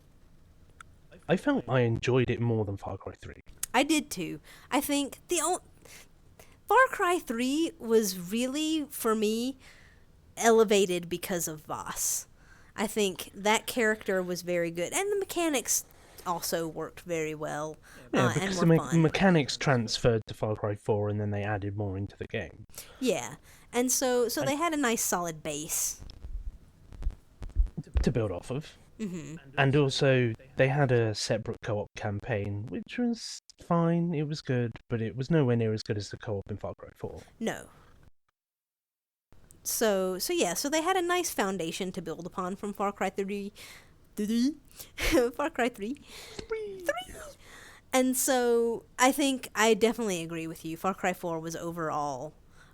felt I enjoyed it more than Far Cry 3.
I did too. I think Far Cry 3 was really, for me, elevated because of Voss. I think that character was very good, and the mechanics also worked very well.
Yeah,
and
because
were
the
fun.
mechanics transferred to Far Cry 4 and then they added more into the game.
Yeah, and so they had a nice solid base.
To build off of.
Hmm.
And also, they had a separate co-op campaign, which was fine, it was good, but it was nowhere near as good as the co-op in Far Cry 4.
No. So yeah, so they had a nice foundation to build upon from Far Cry 3. Far Cry 3. 3. And so I think I definitely agree with you. Far Cry 4 was overall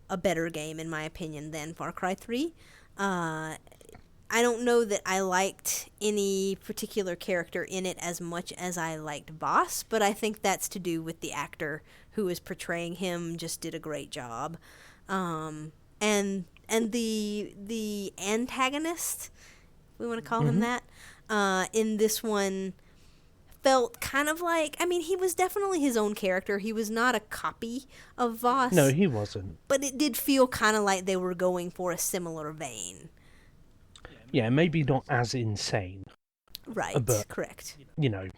a better game, in my opinion, than Far Cry 3. I don't know that I liked any particular character in it as much as I liked Voss, but I think that's to do with the actor who was portraying him just did a great job. And the antagonist, if we want to call him that, in this one felt kind of like, I mean, he was definitely his own character. He was not a copy of Voss.
No, he wasn't.
But it did feel kind of like they were going for a similar vein.
Yeah, maybe not as insane.
Right,
but,
correct.
You know,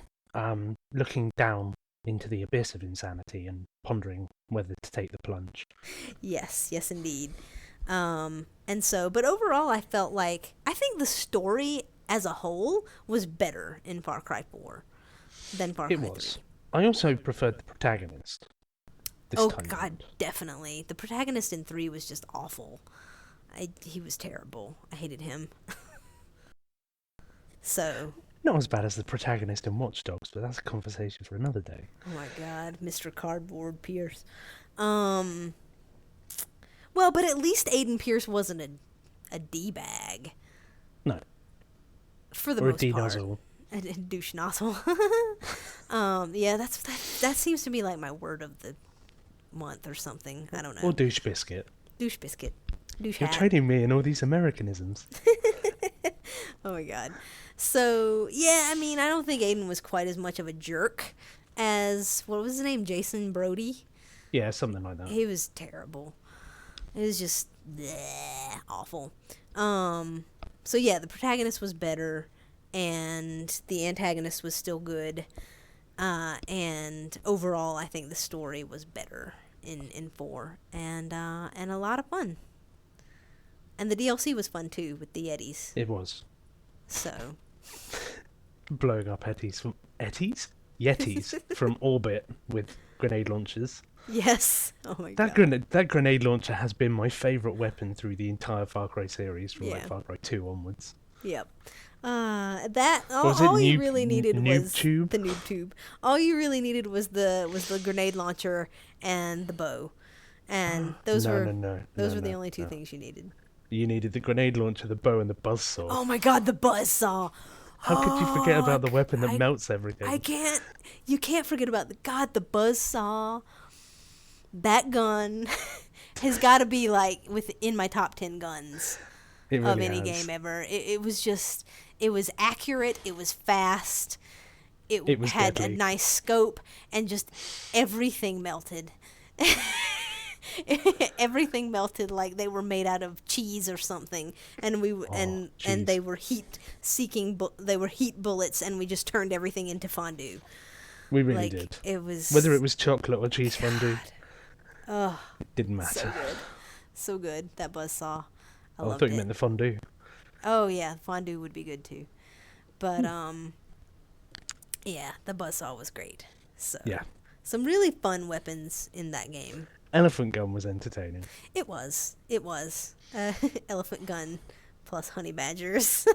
looking down into the abyss of insanity and pondering whether to take the plunge.
Yes, indeed. And so, but overall, I felt like, I think the story as a whole was better in Far Cry 4 than Far Cry 3.
It was. I also preferred the protagonist.
Oh,
time
God,
round.
definitely. The protagonist in 3 was just awful. He was terrible. I hated him. So...
Not as bad as the protagonist in Watch Dogs, but that's a conversation for another day.
Oh my God, Mr. Cardboard Pierce. Well, but at least Aiden Pierce wasn't a D-bag.
No.
For the
Or a
most part.
D-nozzle.
A douche nozzle. Yeah, that seems to be like my word of the month or something. I don't know.
Or douche biscuit.
Douche biscuit. Douche
You're
hat.
training me in all these Americanisms.
Oh my God. So, yeah, I mean, I don't think Aiden was quite as much of a jerk as, what was his name? Jason Brody?
Yeah, something like that.
He was terrible. It was just bleh, awful. So yeah, the protagonist was better, and the antagonist was still good. And overall, I think the story was better in 4, and a lot of fun. And the DLC was fun too with the Yetis.
It was.
So
Blowing up Yetis from orbit with grenade launchers.
yes, oh my god,
That grenade launcher has been my favourite weapon through the entire Far Cry series, from like
Yeah.
Far Cry 2 onwards.
yep. That
Was it
all you
noob-
really needed
noob
was
tube?
the noob tube. All you really needed was the grenade launcher and the bow, and those were the only two things you needed.
You needed the grenade launcher, the bow, and the buzzsaw.
Oh my god, the buzzsaw!
How could you forget about the weapon that
I-
melts everything?
I can't. You can't forget about the buzzsaw. That gun has got to be like within my top 10 guns
It really
of any
has.
game ever. It was just, it was accurate. It was fast. It
was
had
deadly.
a nice scope, and just everything melted. Everything melted like they were made out of cheese or something, and and
cheese.
they were they were heat bullets, and we just turned everything into fondue.
We really
Like
did.
it was
Whether it was chocolate or cheese fondue,
oh,
it didn't
so
matter.
good, so good, that buzzsaw. I
I
loved
thought you
it.
meant the fondue.
Oh yeah, fondue would be good too, but yeah, the buzzsaw was great. So
Yeah.
some really fun weapons in that game.
Elephant gun was entertaining.
It was. Elephant gun plus honey badgers.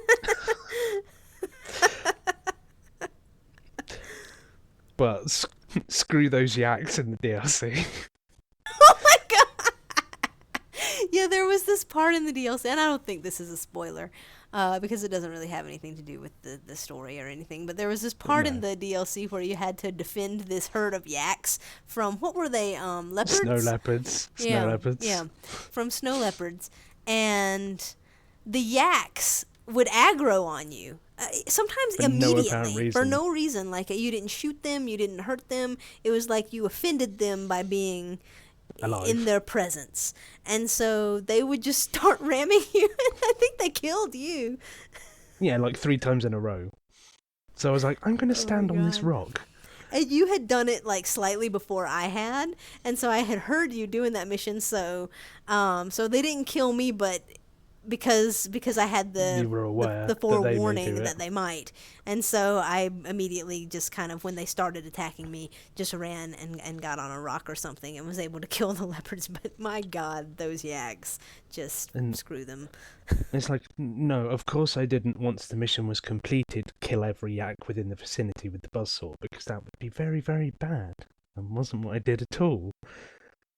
But screw those yaks in the DLC.
Oh my god! Yeah, there was this part in the DLC, and I don't think this is a spoiler, because it doesn't really have anything to do with the story or anything, but there was this part in the DLC where you had to defend this herd of yaks from, what were they, leopards?
Snow leopards. Snow leopards.
Yeah, from snow leopards. And the yaks would aggro on you. Sometimes
For no
immediately,
apparent
for
reason.
no reason. Like, you didn't shoot them, you didn't hurt them. It was like you offended them by being
Alive.
in their presence. And so they would just start ramming you, and I think they killed you.
Yeah, like 3 times in a row. So I was like, I'm going to stand on this
God.
rock.
And you had done it like slightly before I had, and so I had heard you doing that mission. So they didn't kill me, but because I had
You were aware
the
that they may
forewarning
do it.
that they might, and so I immediately just kind of, when they started attacking me, just ran and got on a rock or something and was able to kill the leopards. But my God, those yaks, just screw them.
It's like, no, of course I didn't, once the mission was completed, kill every yak within the vicinity with the buzzsaw, because that would be very, very bad, and wasn't what I did at all.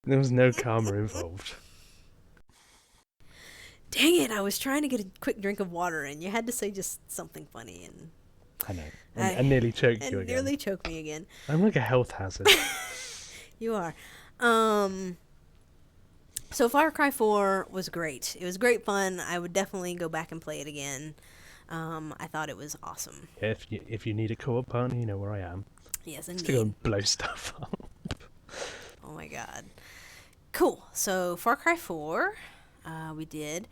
There was no karma involved.
Dang it, I was trying to get a quick drink of water, and you had to say just something funny, and
I know. I nearly choked you
and
again.
nearly choked me again.
I'm like a health hazard.
You are. So Far Cry 4 was great. It was great fun. I would definitely go back and play it again. I thought it was awesome.
If you need a co-op partner, you know where I am.
Yes,
Just to go
indeed.
and blow stuff up.
Oh my god. Cool. So Far Cry 4, we did.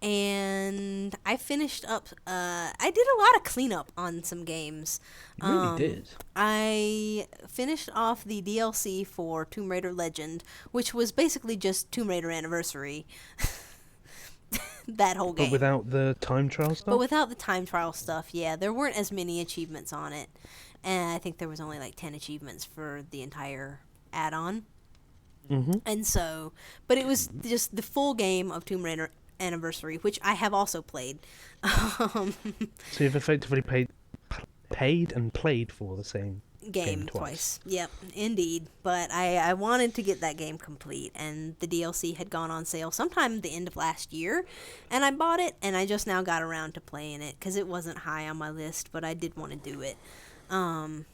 And I finished up, I did a lot of cleanup on some games.
You really did.
I finished off the DLC for Tomb Raider Legend, which was basically just Tomb Raider Anniversary. That whole game.
But without the time trial stuff?
But without the time trial stuff, yeah. There weren't as many achievements on it. And I think there was only like 10 achievements for the entire add-on.
Mm-hmm.
And so, but it was just the full game of Tomb Raider Anniversary, which I have also played.
So you've effectively paid and played for the same
Game twice. Yep, indeed. But I wanted to get that game complete, and the DLC had gone on sale sometime the end of last year, and I bought it, and I just now got around to playing it, because it wasn't high on my list, but I did want to do it.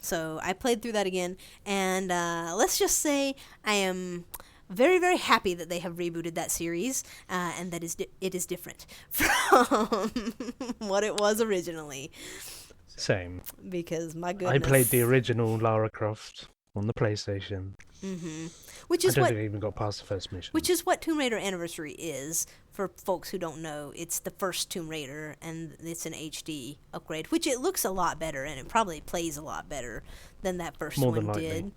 So I played through that again, and let's just say I am very, very happy that they have rebooted that series, and that it is different from what it was originally.
Same.
Because my goodness.
I played the original Lara Croft on the PlayStation.
Which
I
is
don't
what
think I even got past the first mission.
which is what Tomb Raider Anniversary is. For folks who don't know, it's the first Tomb Raider, and it's an HD upgrade, which it looks a lot better, and it probably plays a lot better than that first
More
one
than likely.
did.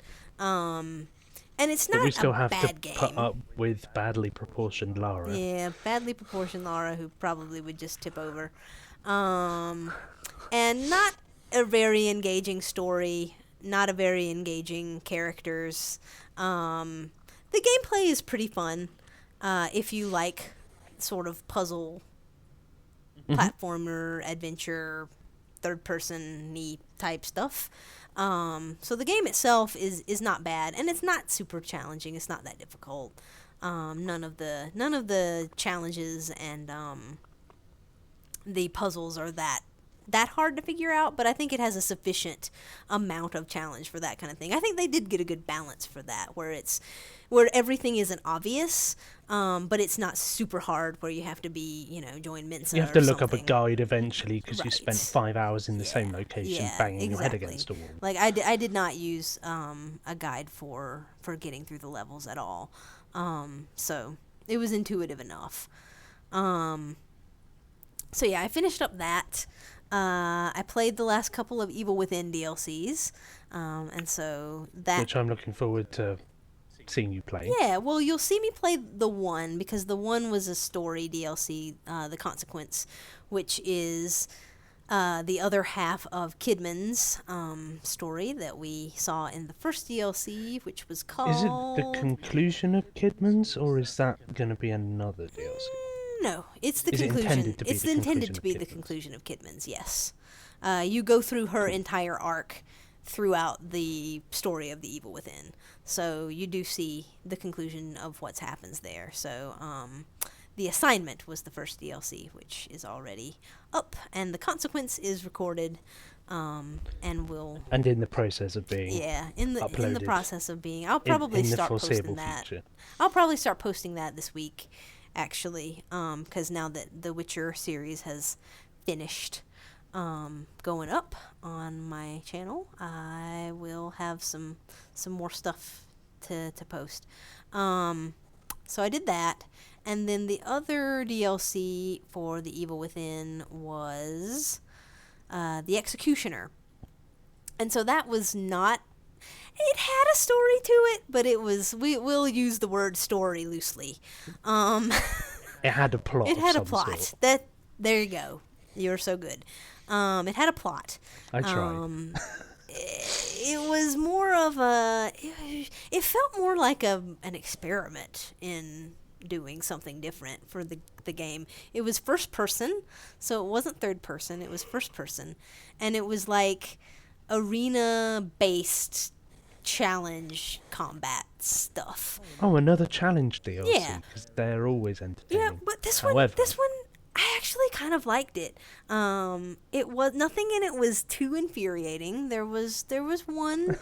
And it's
But
not
we still
a
have
bad
to
game.
put up with badly proportioned Lara.
Yeah, badly proportioned Lara, who probably would just tip over. And not a very engaging story, not a very engaging characters. The gameplay is pretty fun if you like sort of puzzle, platformer, adventure, third-person-y type stuff. So the game itself is not bad, and it's not super challenging. It's not that difficult. None of the challenges and the puzzles are that hard to figure out, but I think it has a sufficient amount of challenge for that kind of thing. I think they did get a good balance for that, where everything isn't obvious, but it's not super hard where you have to be, join Mensa.
You have to
or
look up a
something.
guide eventually because you
Right.
spent 5 hours in the same
Yeah,
location
yeah,
banging your head
exactly.
against a wall.
Like I did not use a guide for getting through the levels at all, so it was intuitive enough. So yeah, I finished up that. I played the last couple of Evil Within DLCs, and so that.
Which I'm looking forward to seeing you play.
Yeah, well, you'll see me play the one, because the one was a story DLC, The Consequence, which is the other half of Kidman's story that we saw in the first DLC, which was called...
Is it the conclusion of Kidman's, or is that going to be another DLC?
No, it's the
Is it
conclusion.
intended to be
It's
the
intended
conclusion
to
of
be the
Kidman's?
conclusion of Kidman's, yes. You go through her entire arc throughout the story of the Evil Within. So you do see the conclusion of what happens there. So the assignment was the first DLC, which is already up, and the consequence is recorded, and will...
And in the process of being
in the
uploaded
process of being... I'll probably
in the
start posting
foreseeable
that.
future.
I'll probably start posting that this week, actually, because now that the Witcher series has finished going up on my channel, I will have some more stuff to post. So I did that, and then the other DLC for the Evil Within was the Executioner, and so that was not... It had a story to it, but it was... We'll use the word story loosely.
It had a plot.
It had a
of some
plot.
sort.
There you go. You're so good. It had a plot.
I tried.
It was more of a... It felt more like an experiment in doing something different for the game. It was first person, so it wasn't third person. It was first person. And it was like arena-based challenge combat stuff.
Oh, another challenge DLC.
Yeah.
Because they're always entertaining.
Yeah, but this
However,
one, I actually kind of liked it. It was... Nothing in it was too infuriating. There was one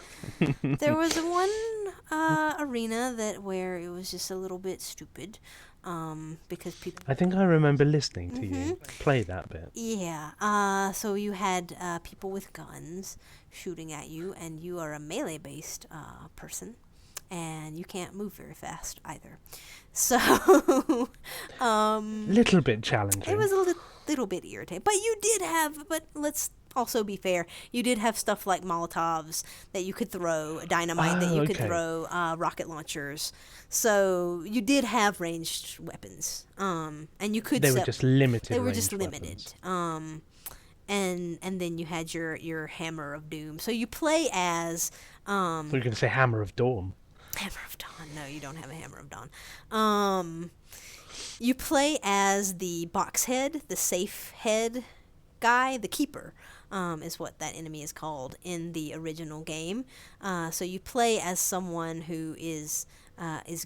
arena where it was just a little bit stupid, because people...
I think I remember listening to you play that bit.
Yeah. So you had people with guns shooting at you, and you are a melee-based person, and you can't move very fast either. So,
Little bit challenging.
it was a little bit irritating. But you did have... But let's also be fair. You did have stuff like Molotovs that you could throw, dynamite that you could
okay.
throw, rocket launchers. So you did have ranged weapons. And you could...
They were just limited.
They were just
ranged
limited.
weapons.
And then you had your Hammer of Doom. So you play as...
I thought you were going to say Hammer of Dawn.
Hammer of Dawn. No, you don't have a Hammer of Dawn. You play as the box head, the safe head guy, the keeper, is what that enemy is called in the original game. So you play as someone who is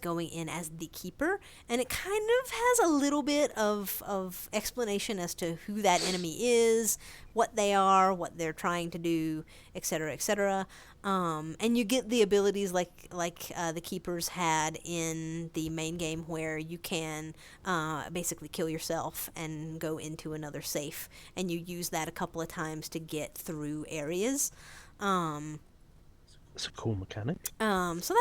going in as the keeper, and it kind of has a little bit of explanation as to who that enemy is, what they are, what they're trying to do, etc., etc. And you get the abilities like the keepers had in the main game, where you can basically kill yourself and go into another safe, and you use that a couple of times to get through areas.
That's a cool mechanic.
So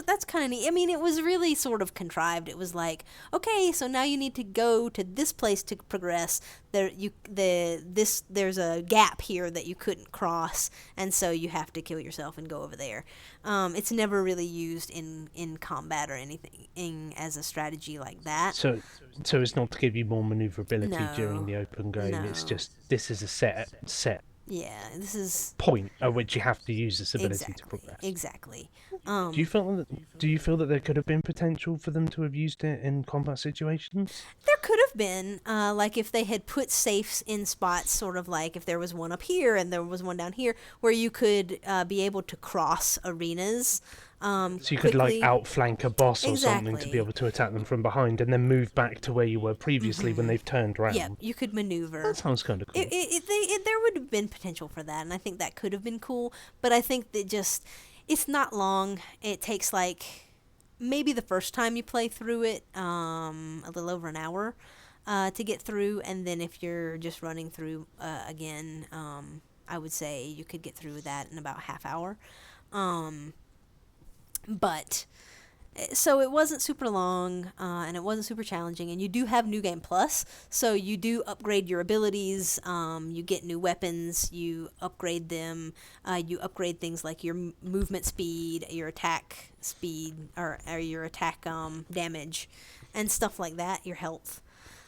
that's kind of neat. I mean, it was really sort of contrived. It was like, okay, so now you need to go to this place to progress. There's a gap here that you couldn't cross, and so you have to kill yourself and go over there. It's never really used in combat or anything as a strategy like that.
So it's not to give you more maneuverability
No.
during the open game.
No.
It's just this is a set
Yeah, this is
point at which you have to use this ability to progress.
exactly.
Do you feel that there could have been potential for them to have used it in combat situations?
There could have been, like if they had put safes in spots, sort of like if there was one up here and there was one down here, where you could be able to cross arenas.
So you could like
quickly.
outflank a boss or something to
Exactly.
be able to attack them from behind, and then move back to where you were previously when they've turned around.
Yeah, you could maneuver.
That sounds kind of cool.
There would have been potential for that, and I think that could have been cool. But I think that it's not long. It takes like maybe the first time you play through it, a little over an hour to get through, and then if you're just running through again, I would say you could get through that in about half hour. But so it wasn't super long, and it wasn't super challenging, and you do have New Game Plus, so you do upgrade your abilities, you get new weapons, you upgrade them, you upgrade things like your movement speed, your attack speed, or your attack damage, and stuff like that, your health.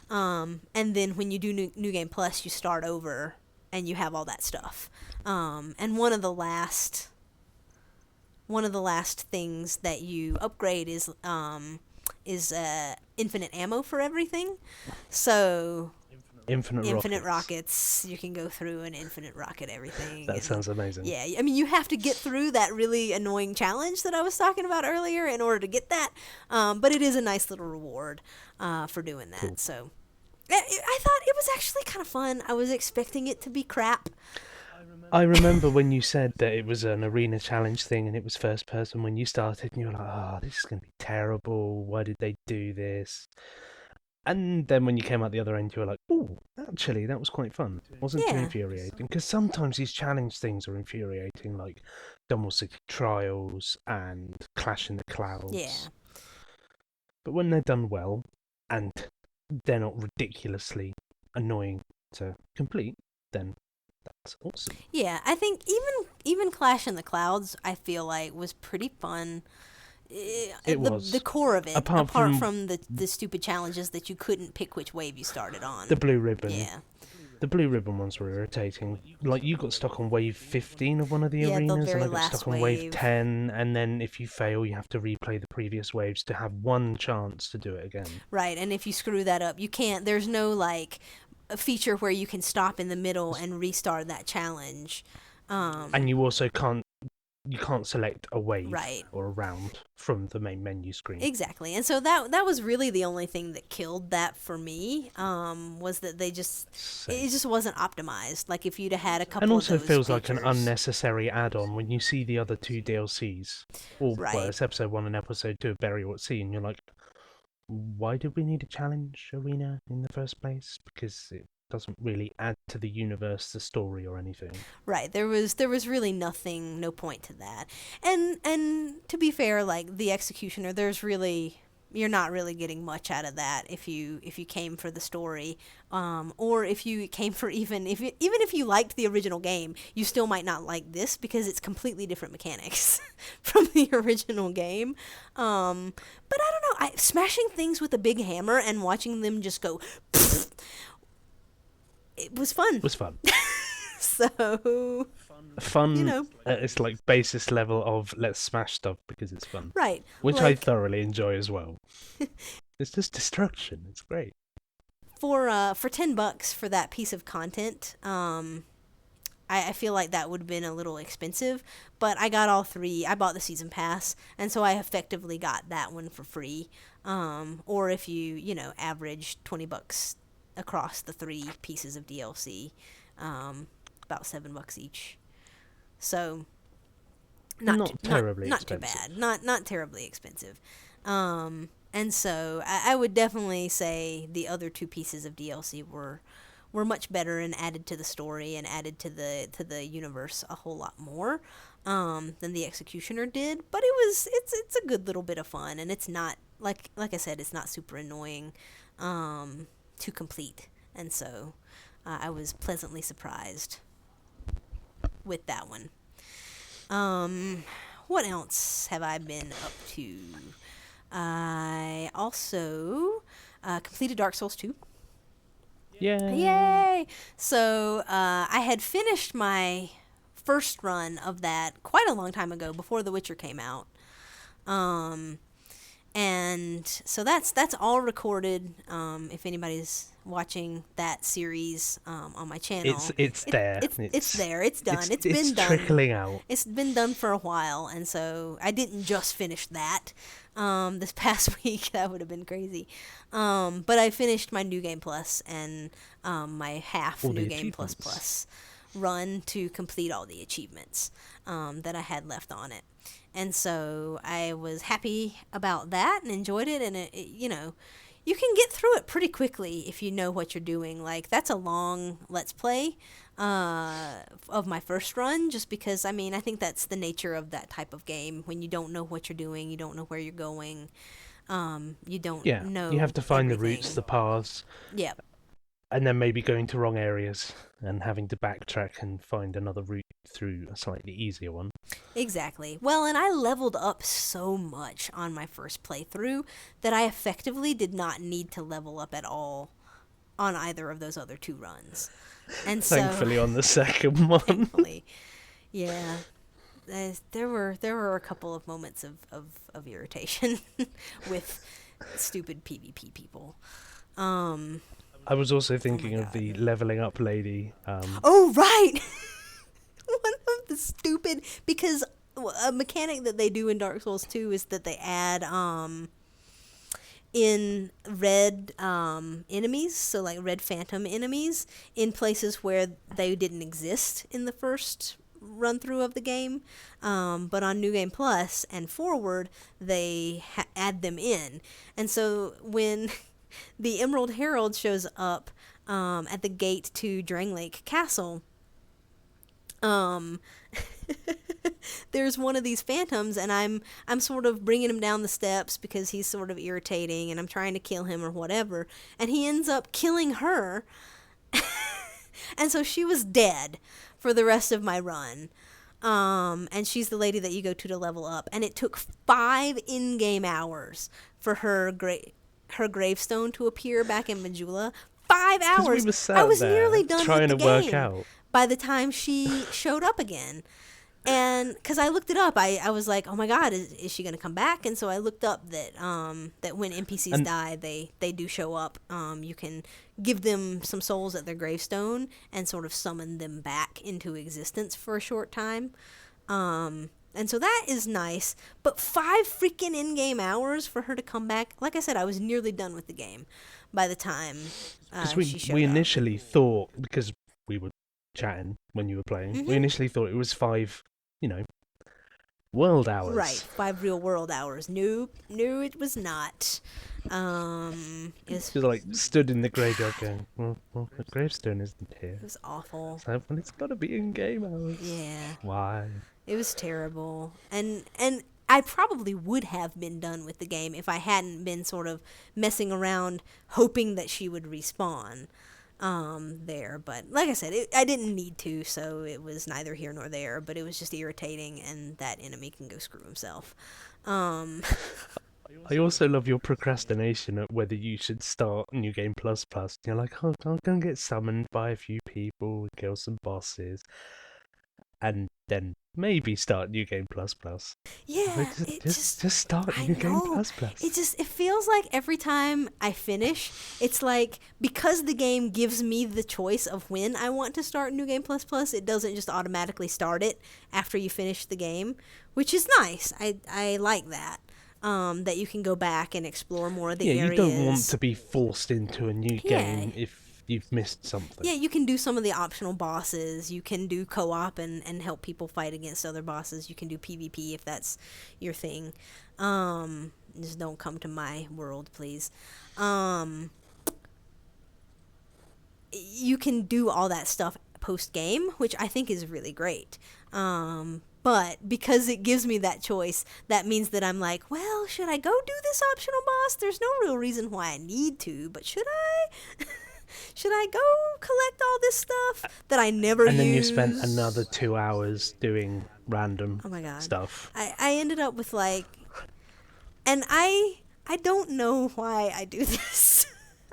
And then when you do New Game Plus, you start over, and you have all that stuff. And one of the last things that you upgrade is infinite ammo for everything. So infinite rockets. You can go through an infinite rocket everything.
That sounds amazing.
Yeah, I mean, you have to get through that really annoying challenge that I was talking about earlier in order to get that. But it is a nice little reward for doing that. Cool. So I thought it was actually kind of fun. I was expecting it to be crap.
I remember when you said that it was an arena challenge thing and it was first person when you started, and you were like, oh, this is going to be terrible. Why did they do this? And then when you came out the other end, you were like, oh, actually, that was quite fun. It wasn't too infuriating. Because sometimes these challenge things are infuriating, like Double City Trials and Clash in the Clouds.
Yeah.
But when they're done well, and they're not ridiculously annoying to complete, then that's awesome.
Yeah, I think even Clash in the Clouds, I feel like, was pretty fun.
It was.
The core of it,
apart
from the stupid challenges that you couldn't pick which wave you started on.
The blue ribbon.
Yeah.
The blue ribbon ones were irritating. Like, you got stuck on wave 15 of one of the arenas, and I got stuck on wave 10, and then if you fail, you have to replay the previous waves to have one chance to do it again.
Right, and if you screw that up, you can't, there's no, like, a feature where you can stop in the middle and restart that challenge.
And you also can't select a wave
right.
or a round from the main menu screen.
Exactly. And so that was really the only thing that killed that for me, was that it just wasn't optimized. Like, if you'd have had a couple of those
And also feels
features.
like an unnecessary add-on when you see the other two DLCs. Or,
right.
well, it's episode 1 and episode 2 of Burial at Sea, and you're like, why did we need a challenge arena in the first place? Because it doesn't really add to the universe, the story, or anything.
Right. There was really no point to that. And to be fair, like, the Executioner, you're not really getting much out of that if you came for the story, or if you came for even if you liked the original game, you still might not like this because it's completely different mechanics from the original game. But I don't know, smashing things with a big hammer and watching them just go it was fun. So
fun,
you know,
it's like basis level of let's smash stuff because it's fun.
Right.
Which I thoroughly enjoy as well. It's just destruction. It's great.
For $10 for that piece of content, I feel like that would have been a little expensive, but I got all three. I bought the season pass, and so I effectively got that one for free. Or if you average $20 across the three pieces of DLC, about $7 each. So not terribly expensive. Not too bad. Not terribly expensive. And so I would definitely say the other two pieces of DLC were much better and added to the story and added to the universe a whole lot more. than the Executioner did, but it's a good little bit of fun, and it's not like I said, it's not super annoying to complete, and so I was pleasantly surprised with that one. What else have I been up to? I also completed Dark Souls 2. Yay! So I had finished my first run of that quite a long time ago, before The Witcher came out. And so that's all recorded. If anybody's watching that series on my channel,
it's there.
It's there. It's done. It's been
it's
done.
trickling out.
It's been done for a while, and so I didn't just finish that this past week. That would have been crazy. But I finished my New Game Plus and my half
All
New
the
Game Plus
achievements.
run to complete all the achievements that I had left on it. And so I was happy about that and enjoyed it. And you know, you can get through it pretty quickly if you know what you're doing. Like, that's a long Let's Play of my first run, just because, I mean, I think that's the nature of that type of game. When you don't know what you're doing, you don't know where you're going, you don't know
You have to find the
everything.
routes, the paths,
Yep.
and then maybe going to wrong areas and having to backtrack and find another route through a slightly easier one.
Exactly. Well, and I leveled up so much on my first playthrough that I effectively did not need to level up at all on either of those other two runs. And so,
Thankfully, on the second one.
thankfully, yeah, there were a couple of moments of irritation with stupid PvP people.
I was also thinking of the leveling up lady.
Oh, right! One of the stupid, because a mechanic that they do in Dark Souls 2 is that they add in red enemies, so like red phantom enemies, in places where they didn't exist in the first run through of the game, but on New Game Plus and forward they add them in. And so when the Emerald Herald shows up at the gate to Drangleic Castle, there's one of these phantoms, and I'm sort of bringing him down the steps because he's sort of irritating, and I'm trying to kill him or whatever, and he ends up killing her. And so she was dead for the rest of my run. And she's the lady that you go to level up, and it took 5 in-game hours for her gravestone to appear back in Majula. 5 hours.
We were sat
I was
there
nearly done
trying
with the
to work
game
out.
by the time she showed up again. And because I looked it up, I was like, oh my god, is she going to come back? And so I looked up that that when NPCs die, they do show up. You can give them some souls at their gravestone and sort of summon them back into existence for a short time. And so that is nice. But 5 freaking in-game hours for her to come back. Like I said, I was nearly done with the game by the time she showed
we
up.
initially thought, because we were chatting when you were playing, we initially thought it was 5, world hours.
Right, 5 real world hours. No, it was not.
Just like stood in the graveyard going, well, the gravestone isn't here.
It was awful.
So, well, it's got to be in game hours.
Yeah,
Why?
it was terrible. And I probably would have been done with the game if I hadn't been sort of messing around hoping that she would respawn there. But like I said, I didn't need to, so it was neither here nor there. But it was just irritating, and that enemy can go screw himself.
I also love your procrastination at whether you should start New Game Plus Plus. You're like, oh, I'm going to get summoned by a few people, kill some bosses, and then maybe start New Game Plus Plus.
Yeah,
Like, just start
I
New Game
know.
Plus Plus.
It feels like every time I finish, it's like, because the game gives me the choice of when I want to start New Game Plus Plus, it doesn't just automatically start it after you finish the game, which is nice. I like that. That you can go back and explore more of the areas.
You don't want to be forced into a new game if you've missed something.
Yeah, you can do some of the optional bosses. You can do co-op and help people fight against other bosses. You can do PvP if that's your thing. Just don't come to my world, please. You can do all that stuff post-game, which I think is really great. But But because it gives me that choice, that means that I'm like, well, should I go do this optional boss? There's no real reason why I need to, but should I? Should I go collect all this stuff that I never use?
And then you spent another 2 hours doing random
Oh my God.
stuff.
I ended up with like, and I don't know why I do this.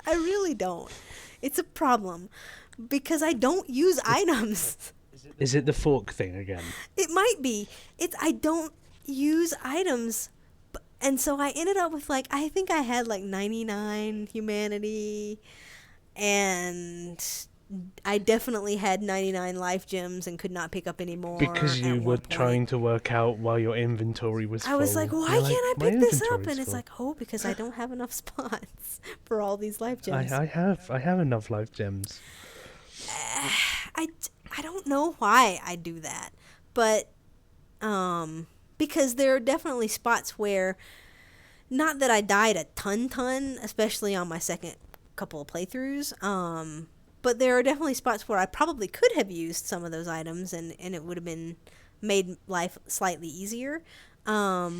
I really don't. It's a problem because I don't use items.
Is it the fork thing again?
It might be. I don't use items. And so I ended up with like, I think I had like 99 humanity, and I definitely had 99 life gems and could not pick up any more.
Because you were trying to work out while your inventory was full.
I was like, why
You're
can't I
"My
pick this up?
inventory's
And it's
full."
like, oh, because I don't have enough spots for all these life gems.
I have enough life gems.
I don't know why I do that, but because there are definitely spots where, not that I died a ton, especially on my second couple of playthroughs, but there are definitely spots where I probably could have used some of those items and it would have been made life slightly easier. I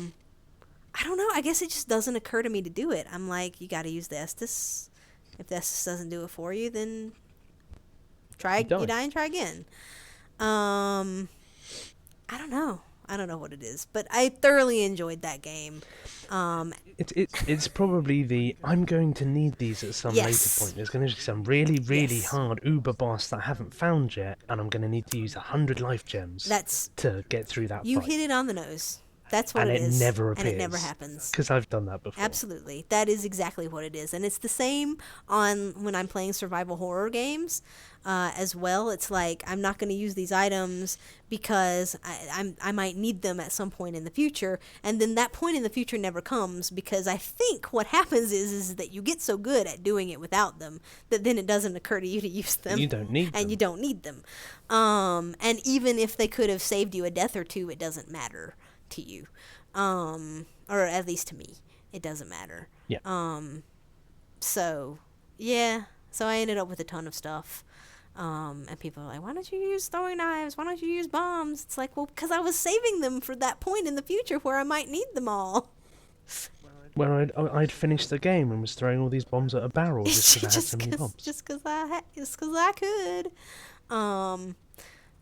don't know, I guess it just doesn't occur to me to do it. I'm like, you gotta use the Estus. If the Estus doesn't do it for you, then you die and try again. I don't know. I don't know what it is, but I thoroughly enjoyed that game.
It's probably the I'm going to need these at some later point. There's going to be some really hard uber boss that I haven't found yet, and I'm going to need to use 100 life gems to get through that
You
fight.
hit it on the nose. That's what
and
it is.
It never appears.
And it never happens.
Because I've done that before.
Absolutely. That is exactly what it is. And it's the same on when I'm playing survival horror games as well. It's like, I'm not going to use these items because I might need them at some point in the future. And then that point in the future never comes, because I think what happens is that you get so good at doing it without them that then it doesn't occur to you to use them.
You don't need them.
And you don't need them. And even if they could have saved you a death or two, it doesn't matter to you, or at least to me, it doesn't matter.
Yeah.
So I ended up with a ton of stuff, and people are like, why don't you use throwing knives, why don't you use bombs? It's like, well, because I was saving them for that point in the future where I might need them all.
Where I'd finished the game and was throwing all these bombs at a barrel just because I had so many bombs.
Just because I could.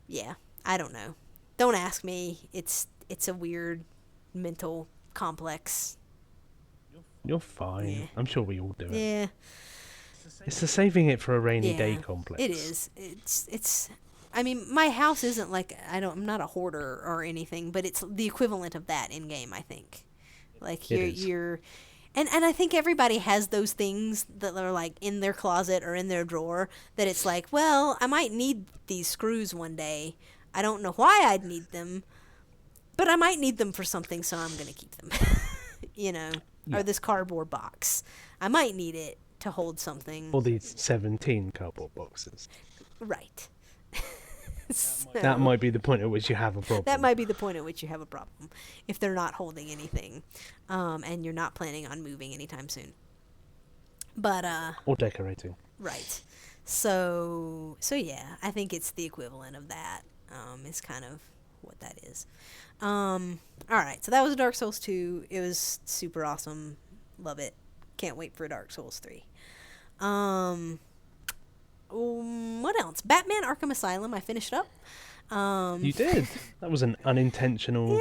Yeah, I don't know. Don't ask me. It's a weird mental complex.
You're fine.
Yeah.
I'm sure we all do it.
Yeah.
It's the saving it for a rainy day complex.
It is. It's I mean, my house isn't like, I'm not a hoarder or anything, but it's the equivalent of that in game, I think. Like you're and I think everybody has those things that are like in their closet or in their drawer that it's like, well, I might need these screws one day. I don't know why I'd need them, but I might need them for something, so I'm going to keep them. Yeah. Or this cardboard box. I might need it to hold something.
Or these 17 cardboard boxes.
Right. So,
that might be the point at which you have a problem.
That might be the point at which you have a problem, if they're not holding anything, and you're not planning on moving anytime soon. But
or decorating.
Right. So yeah, I think it's the equivalent of that. Is kind of what that is. All right, so that was Dark Souls 2. It was super awesome. Love it. Can't wait for Dark Souls 3. What else? Batman Arkham Asylum. I finished up.
You did. That was an unintentional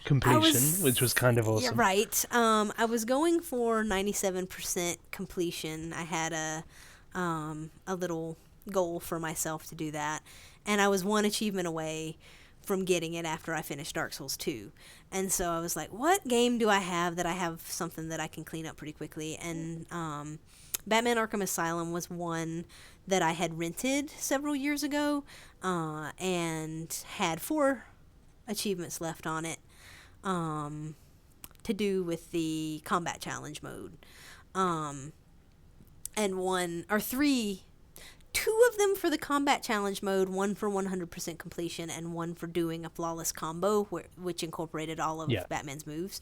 completion, which was kind of awesome.
Yeah, right. I was going for 97% completion. I had a little goal for myself to do that, and I was one achievement away from getting it after I finished Dark Souls 2. And so I was like, what game do I have that I have something that I can clean up pretty quickly? And Batman Arkham Asylum was one that I had rented several years ago, and had 4 achievements left on it, to do with the combat challenge mode. And 2 of them for the combat challenge mode, 1 for 100% completion, and 1 for doing a flawless combo, which incorporated all of Batman's moves.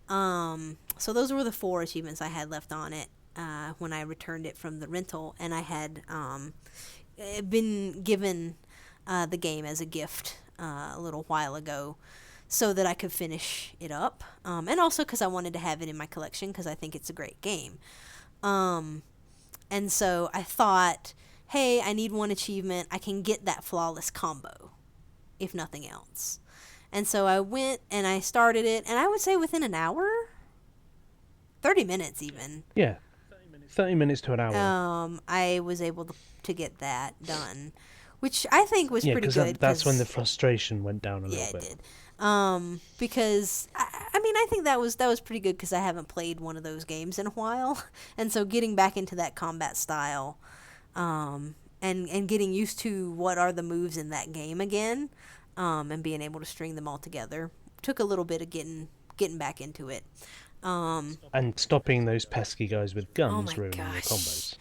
So those were the 4 achievements I had left on it when I returned it from the rental, and I had been given the game as a gift a little while ago so that I could finish it up. And also because I wanted to have it in my collection because I think it's a great game. And so I thought, hey, I need one achievement. I can get that flawless combo, if nothing else. And so I went and I started it, and I would say within an hour, 30 minutes even.
Yeah, 30 minutes to an hour.
I was able to get that done, which I think was pretty good.
That's when the frustration went down a little bit.
Yeah, it did. Because I mean, I think that was pretty good because I haven't played one of those games in a while, and so getting back into that combat style, and getting used to what are the moves in that game again, and being able to string them all together took a little bit of getting back into it.
And stopping those pesky guys with guns ruining your combos.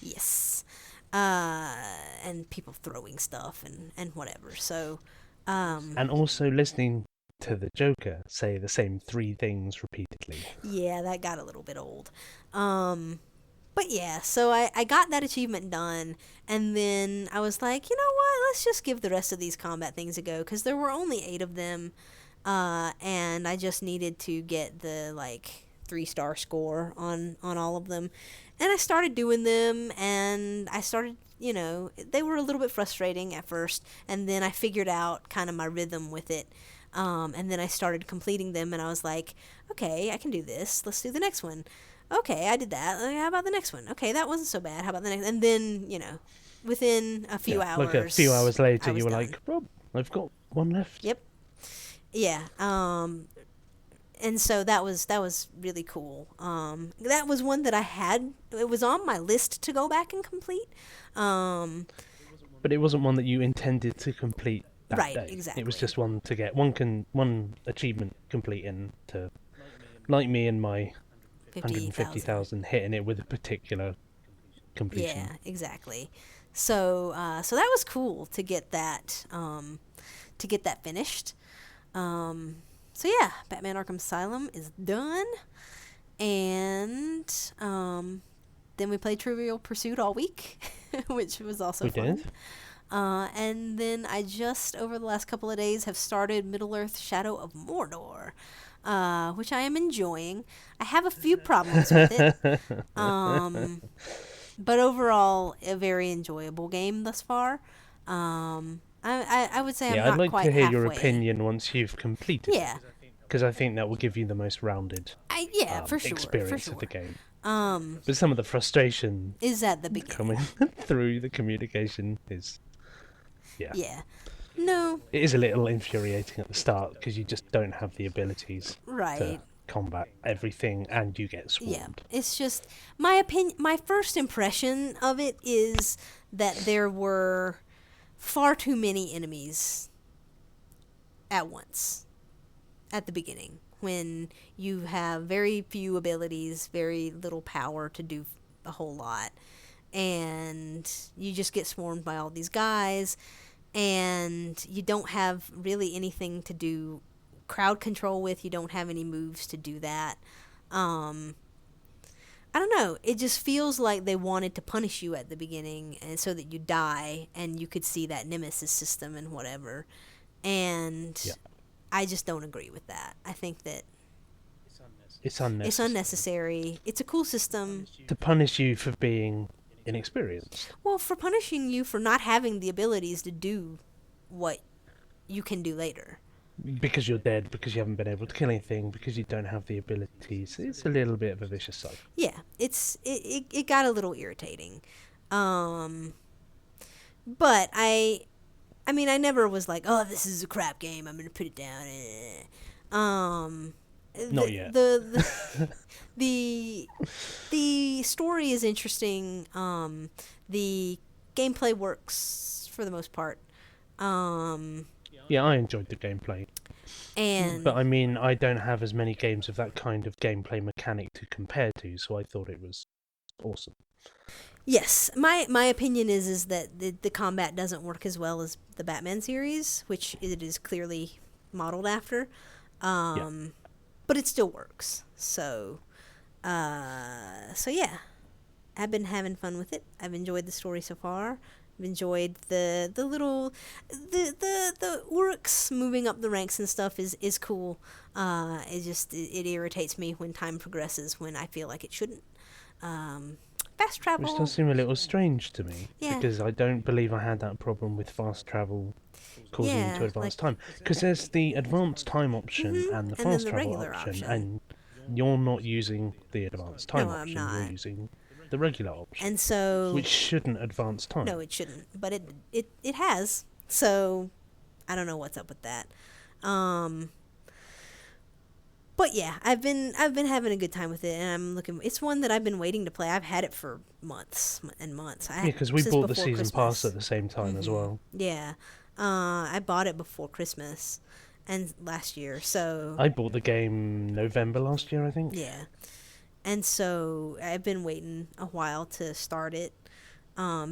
Yes. And people throwing stuff and whatever. So.
And also listening to the Joker say the same 3 things repeatedly.
Yeah, that got a little bit old. But yeah, so I got that achievement done, and then I was like, you know what, let's just give the rest of these combat things a go, because there were only 8 of them, and I just needed to get the, 3-star score on all of them. And I started doing them, and I started, they were a little bit frustrating at first, and then I figured out kind of my rhythm with it. And then I started completing them, and I was like, okay, I can do this. Let's do the next one. Okay, I did that. How about the next one? Okay, that wasn't so bad. How about the next? And then, within a few hours.
Like a few hours later, you were
done.
like, Rob, I've got one left.
Yep. Yeah. And so that was really cool. That was one that I had. It was on my list to go back and complete.
But it wasn't one that you intended to complete that day.
Exactly.
It was just one to get one achievement complete and to, like me and my 150,000 hitting it with a particular completion.
Yeah, exactly. So so that was cool to get that finished. So yeah, Batman Arkham Asylum is done, and then we played Trivial Pursuit all week, which was also fun.
Did.
And then I just over the last couple of days have started Middle-earth: Shadow of Mordor, which I am enjoying. I have a few problems with it, but overall a very enjoyable game thus far. I would say I'm not
I'd like
quite
to hear
halfway.
your opinion once you've completed
Yeah.
it. Because I think that will give you the most rounded
for sure,
experience
for
of the
sure.
game. But some of the frustration
Is at the beginning.
coming through the communication is...
Yeah. No.
It is a little infuriating at the start because you just don't have the abilities to combat everything and you get swarmed.
Yeah. It's just my opinion. My first impression of it is that there were far too many enemies at once at the beginning when you have very few abilities, very little power to do a whole lot, and you just get swarmed by all these guys, and you don't have really anything to do crowd control with. You don't have any moves to do that. I don't know. It just feels like they wanted to punish you at the beginning, and so that you die, and you could see that nemesis system and whatever. And I just don't agree with that. I think that
it's unnecessary.
It's unnecessary. It's a cool system
To punish you for being inexperienced.
Well, for punishing you for not having the abilities to do what you can do later.
Because you're dead, because you haven't been able to kill anything, because you don't have the abilities. It's a little bit of a vicious cycle.
Yeah, it got a little irritating. But I mean, I never was like, oh, this is a crap game, I'm going to put it down.
Not yet.
The story is interesting. The gameplay works for the most part.
Yeah, I enjoyed the gameplay. But I mean, I don't have as many games of that kind of gameplay mechanic to compare to, so I thought it was awesome.
Yes, my opinion is that the combat doesn't work as well as the Batman series, which it is clearly modeled after. But it still works. So yeah, I've been having fun with it. I've enjoyed the story so far. I've enjoyed the little the orcs moving up the ranks and stuff is cool. It irritates me when time progresses when I feel like it shouldn't. Fast
Which does
travel,
seem a little strange to me,
yeah,
because I don't believe I had that problem with fast travel causing you to
yeah,
advance
like
time. Because there's the advanced time option
hmm
and the
and then
fast
the
travel
regular
option,
option.
and you're not using the advanced
No,
time
I'm
option, you're
not.
using the regular option,
And so
which shouldn't advance time.
no, it shouldn't, but it has. So I don't know what's up with that. Um, but yeah, I've been having a good time with it, and I'm looking. It's one that I've been waiting to play. I've had it for months and months.
Yeah, because we
Since
bought the
before
season pass
Christmas.
at the same time as well.
Yeah, I bought it before Christmas, and last year. So
I bought the game November last year, I think.
yeah, and so I've been waiting a while to start it,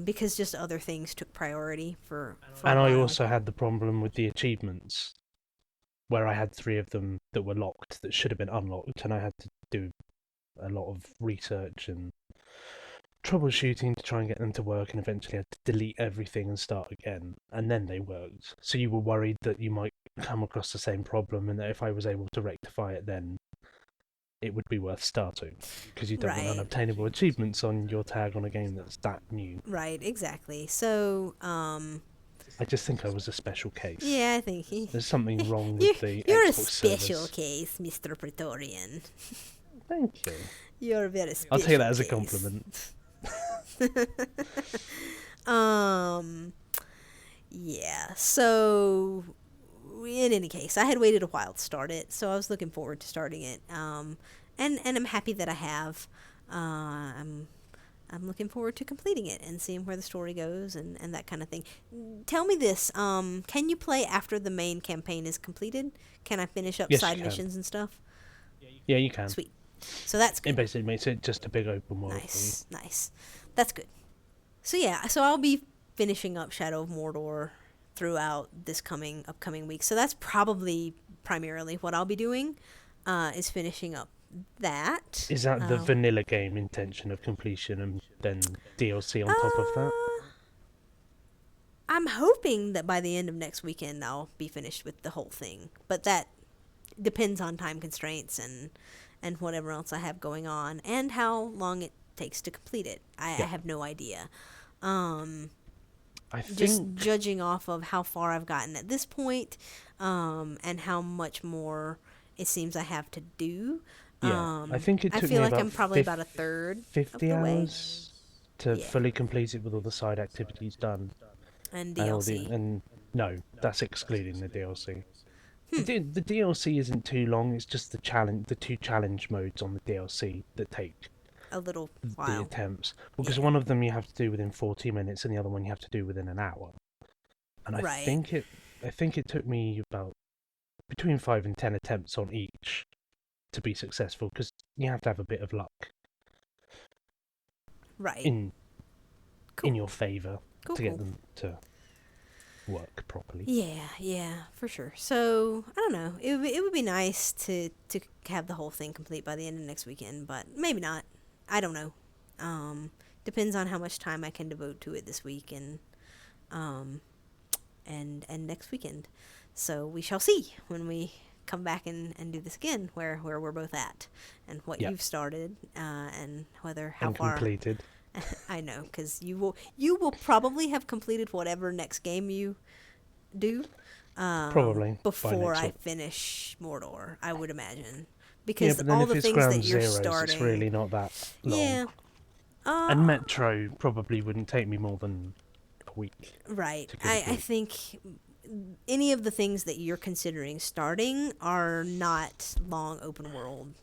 because just other things took priority for a
And I
while.
also had the problem with the achievements, where I had 3 of them that were locked that should have been unlocked, and I had to do a lot of research and troubleshooting to try and get them to work, and eventually had to delete everything and start again, and then they worked. So you were worried that you might come across the same problem, and that if I was able to rectify it, then it would be worth starting, because you don't want
Right.
unobtainable achievements on your tag on a game that's that new.
Right, exactly. So,
I just think I was a special case.
yeah, I think
There's something wrong
you
with the
you're a
Xbox
special
service.
case, Mr. Praetorian.
Thank you.
You're a very special
I'll take that as a
case.
compliment.
Um, yeah. So, in any case, I had waited a while to start it, so I was looking forward to starting it. And I'm happy that I have. I'm looking forward to completing it and seeing where the story goes and that kind of thing. Tell me this, can you play after the main campaign is completed? Can I finish up
Yes,
side
you can.
missions and stuff?
Yeah, you can.
Sweet. So that's
It
good.
basically makes it just a big open world for you.
Nice, nice. That's good. So yeah, so I'll be finishing up Shadow of Mordor throughout this upcoming week. So that's probably primarily what I'll be doing, is finishing up that.
Is that the vanilla game intention of completion and then DLC on top of that?
I'm hoping that by the end of next weekend I'll be finished with the whole thing, but that depends on time constraints and whatever else I have going on and how long it takes to complete it. I
Yeah.
have no idea.
I
Just
think
judging off of how far I've gotten at this point, and how much more it seems I have to do.
I think it
I
took
feel
me
like
about
I'm probably about a third of
50
the way.
hours to
Yeah,
fully complete it with all the side activities done.
and
And all the
DLC.
and no, that's excluding the DLC.
Hmm.
The DLC isn't too long. It's just the 2 challenge modes on the DLC that take
A little
the
while.
attempts. Because
Yeah.
one of them you have to do within 40 minutes, and the other one you have to do within an hour. And
Right.
I think it took me about between 5 and 10 attempts on each to be successful, because you have to have a bit of luck
Right.
in
Cool.
your favour
Cool.
to get
Cool.
them to work properly.
Yeah, for sure. So I don't know. It would be nice to have the whole thing complete by the end of next weekend, but maybe not. I don't know. Depends on how much time I can devote to it this week um, and next weekend. So we shall see when we come back and do this again, where we're both at, and what
Yep.
you've started, and whether how
And
far.
completed.
I know, because you will probably have completed whatever next game you do,
Probably by
before
next
I
week.
finish Mordor, I would imagine,
Yeah,
because
but then
all
if
the
it's
things that
ground
you're
zeros,
starting.
it's really not that long.
Yeah.
And
Uh,
Metro probably wouldn't take me more than a week
right.
to
I
complete.
think any of the things that you're considering starting are not long open world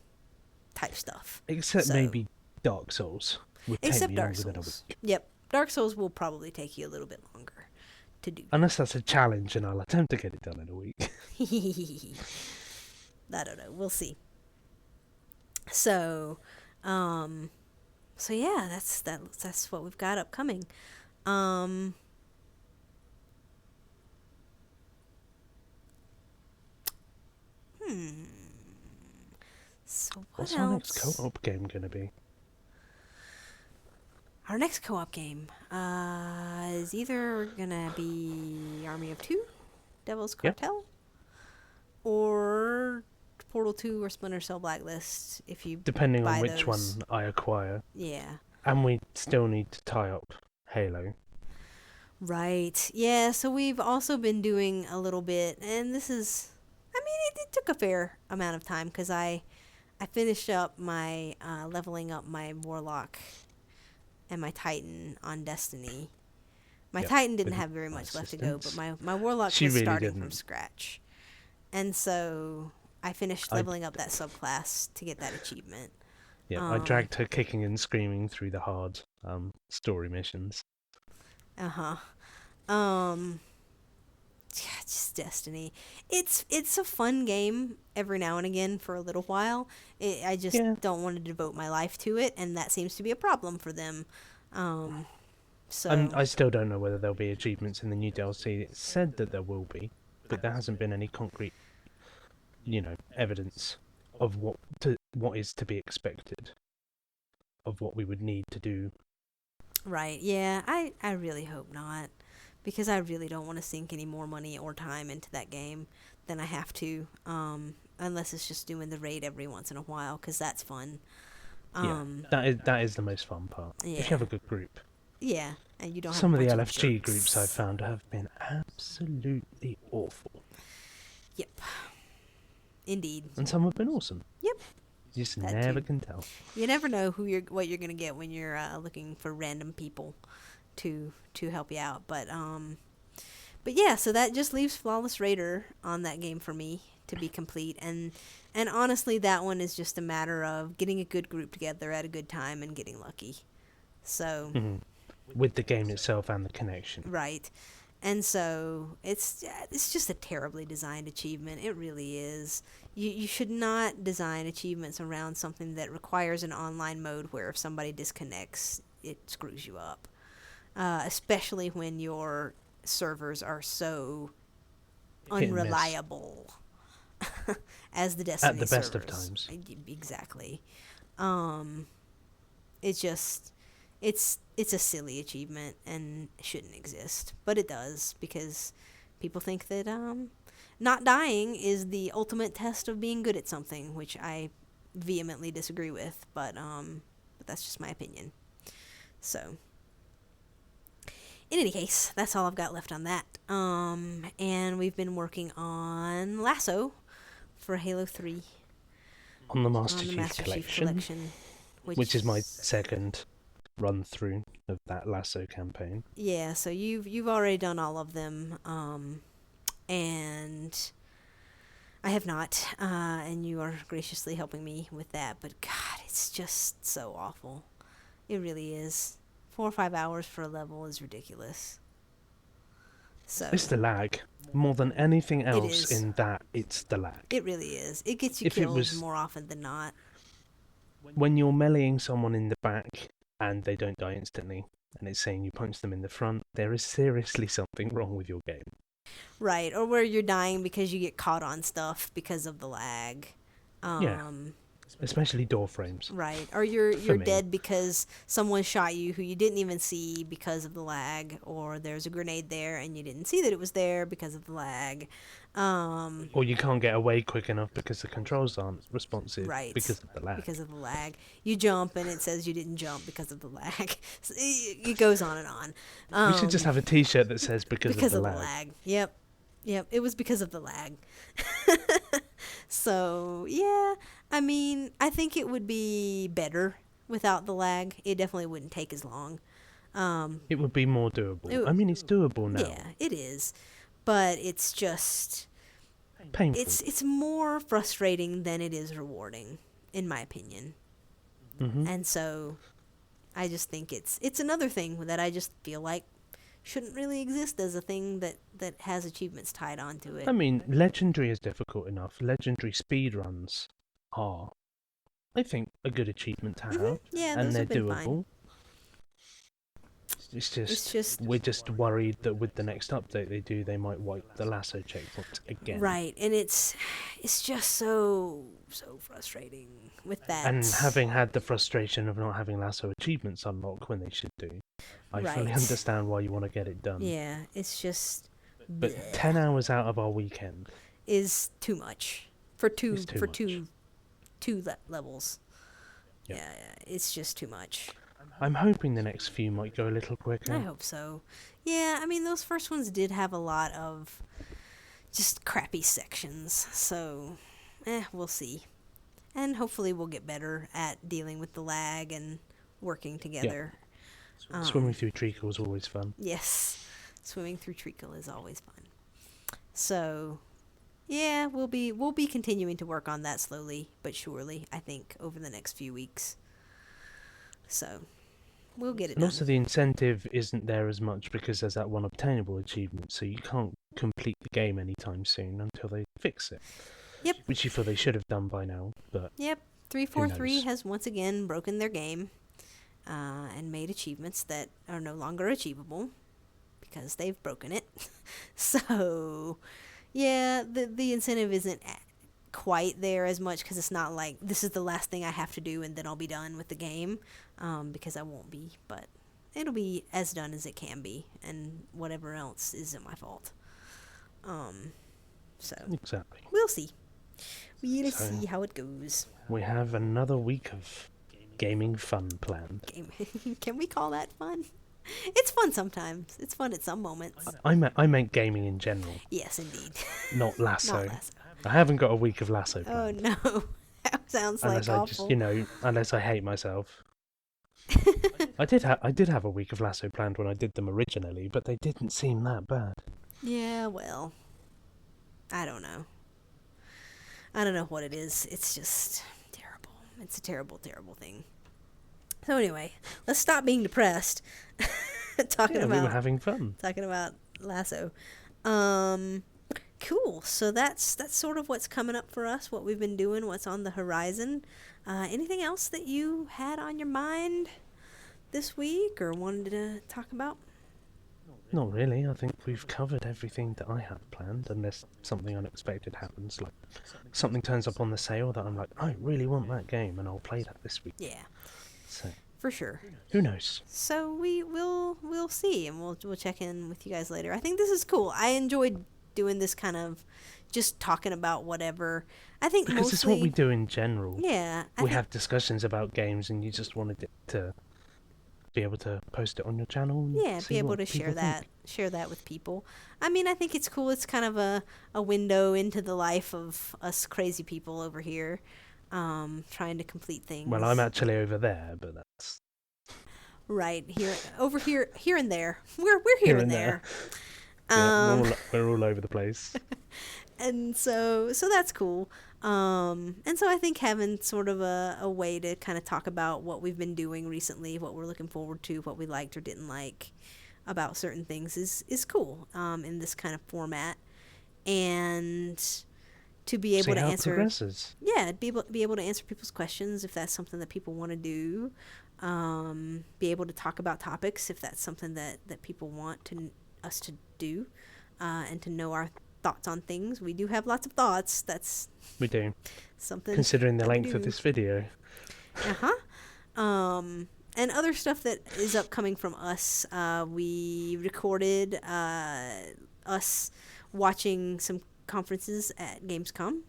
type stuff.
Except
So-
maybe Dark Souls would take
Except
me
Dark
longer than a
Souls.
week.
Yep. Dark Souls will probably take you a little bit longer to do.
Unless that's a challenge, and I'll attempt to get it done in a week.
I don't know. We'll see. So, so yeah, that's what we've got upcoming. Um, hmm. So what
What's our next
else?
co-op game going to be?
I our next co-op game is either gonna be Army of Two, Devil's
Yep.
Cartel, or Portal 2 or Splinter Cell Blacklist if you
Depending on
buy
which
those.
one I acquire.
Yeah.
And we still need to tie up Halo.
Right. Yeah, so we've also been doing a little bit, and this is, I mean, it took a fair amount of time because I finished up my leveling up my Warlock and my Titan on Destiny. My
Yep,
Titan didn't
with
have very
my
much left to go, but
assistance.
my Warlock
She
was
really
starting from
didn't.
scratch. And so I finished
I-
leveling up that subclass to get that achievement.
Yeah, I
Um,
dragged her kicking and screaming through the hard story missions.
Uh-huh. Yeah, just Destiny. It's a fun game every now and again for a little while. I just
Yeah.
don't want to devote my life to it, and that seems to be a problem for them. So
And I still don't know whether there'll be achievements in the new DLC. It said that there will be, but there hasn't been any concrete, evidence of what is to be expected, of what we would need to do.
right, yeah, I really hope not, because I really don't want to sink any more money or time into that game than I have to. Unless it's just doing the raid every once in a while, because that's fun.
Yeah, that is the most fun part. If
Yeah.
you have a good group.
Yeah, and you don't have
Some
a
of the
bunch of
LFG
jerks.
groups I've found have been absolutely awful,
Yep. Indeed.
and some have been awesome.
Yep.
You just
That
never
too.
can tell.
You never know what you're gonna get when you're looking for random people to help you out. But yeah, so that just leaves Flawless Raider on that game for me to be complete, and honestly, that one is just a matter of getting a good group together at a good time and getting lucky. So
With the game itself and the connection.
right, and so it's just a terribly designed achievement. It really is. You should not design achievements around something that requires an online mode where if somebody disconnects, it screws you up. Especially when your servers are so
Hit and miss.
unreliable as the Destiny
At the best of
servers.
times.
Exactly. It's just it's a silly achievement and shouldn't exist, but it does because people think that not dying is the ultimate test of being good at something, which I vehemently disagree with, but that's just my opinion. So in any case, that's all I've got left on that. And we've been working on Lasso for Halo 3
On the Master
on the
Chief
Master Chief
Collection,
Collection,
which is my second run through of that Lasso campaign.
Yeah, so you've already done all of them, and I have not, and you are graciously helping me with that. But God, it's just so awful. It really is. 4 or 5 hours for a level is ridiculous. So
It's the lag. More than anything
is.
else in that, it's the lag.
it really is. It gets you
If it
killed
was-
more often than not.
When you're meleeing someone in the back and they don't die instantly, and it's saying you punch them in the front, there is seriously something wrong with your game.
Right, or where you're dying because you get caught on stuff because of the lag.
Yeah. Especially door frames.
Right, or you're
me.
dead because someone shot you who you didn't even see because of the lag, or there's a grenade there and you didn't see that it was there because of the lag.
Or you can't get away quick enough because the controls aren't responsive
Right,
because of the lag.
because of the lag. You jump and it says you didn't jump because of the lag. So it goes on and on.
We should just have a T-shirt that says because
because
of the lag.
Yep, it was because of the lag. So yeah, I mean, I think it would be better without the lag. It definitely wouldn't take as long.
It would be more doable.
It-
I mean, it's doable now.
Yeah, it is, but it's just
Painful.
it's more frustrating than it is rewarding, in my opinion.
Mhm.
And so, I just think it's another thing that I just feel like shouldn't really exist as a thing that has achievements tied onto it.
I mean, Legendary is difficult enough. Legendary speedruns are, I think, a good achievement to have.
Yeah,
and
those
they're
have been
doable.
fine. It's just
we're just worried that with the next update they might wipe the lasso checkpoint again.
right, and it's just so frustrating with that.
And having had the frustration of not having lasso achievements unlock when they should do, I fully
Right.
understand why you want to get it done.
Yeah, it's just
But
bleh,
10 hours out of our weekend
is too much for two
is too
for
much.
two levels.
Yep.
Yeah, it's just too much.
I'm hoping the next few might go a little quicker.
I hope so. Yeah, I mean those first ones did have a lot of just crappy sections, so we'll see. And hopefully we'll get better at dealing with the lag and working together.
Swimming through treacle was always fun.
Yes, swimming through treacle is always fun. So, yeah, we'll be continuing to work on that slowly but surely, I think, over the next few weeks. So, we'll get it
And
done.
also the incentive isn't there as much because there's that one obtainable achievement, so you can't complete the game anytime soon until they fix it.
Yep.
Which you feel they should have done by now, but
Yep, 343
knows?
has once again broken their game and made achievements that are no longer achievable because they've broken it. So, yeah, the incentive isn't quite there as much because it's not like this is the last thing I have to do and then I'll be done with the game, because I won't be, but it'll be as done as it can be, and whatever else isn't my fault. So
exactly.
we'll see. We'll
So-
see how it goes.
We have another week of gaming fun planned.
Game. Can we call that fun? It's fun sometimes. It's fun at some moments.
I meant gaming in general,
Yes, indeed.
not lasso.
Not lasso.
I haven't got a week of lasso
Oh
planned.
no, that sounds
Unless
like
I
awful.
just, unless I hate myself. I did have a week of lasso planned when I did them originally, but they didn't seem that bad.
Yeah, well, I don't know. I don't know what it is. It's just terrible. It's a terrible, terrible thing. So anyway, let's stop being depressed. talking
Yeah, we were
about
having fun.
Lasso. Cool. So that's sort of what's coming up for us, what we've been doing, what's on the horizon. Anything else that you had on your mind this week or wanted to talk about?
Not really. I think we've covered everything that I had planned, unless something unexpected happens, like something turns up on the sale that I'm like, I really want that game, and I'll play that this week.
Yeah,
So
for sure.
who knows?
So we'll see, and we'll check in with you guys later. I think this is cool. I enjoyed doing this kind of just talking about whatever. I think
Because
mostly
it's what we do in general.
Yeah,
We have discussions about games, and you just wanted it to be able to post it on your channel. And
yeah,
see
be able
what
to
people
share that with people. I mean, I think it's cool. It's kind of a window into the life of us crazy people over here, trying to complete things.
Well, I'm actually over there, but that's
right here, over here, here and there. We're here and there.
Yeah, we're all over the place.
And so that's cool. And so I think having sort of a way to kind of talk about what we've been doing recently, what we're looking forward to, what we liked or didn't like about certain things is cool, in this kind of format. And to be able
See
to
how it
answer,
progresses.
yeah, be able to answer people's questions if that's something that people want to do. Be able to talk about topics if that's something that people want us to do, and to know our thoughts on things. We do have lots of thoughts. That's
We do.
something
Considering the
that we
length of
do.
this video.
And other stuff that is upcoming from us. We recorded us watching some conferences at Gamescom.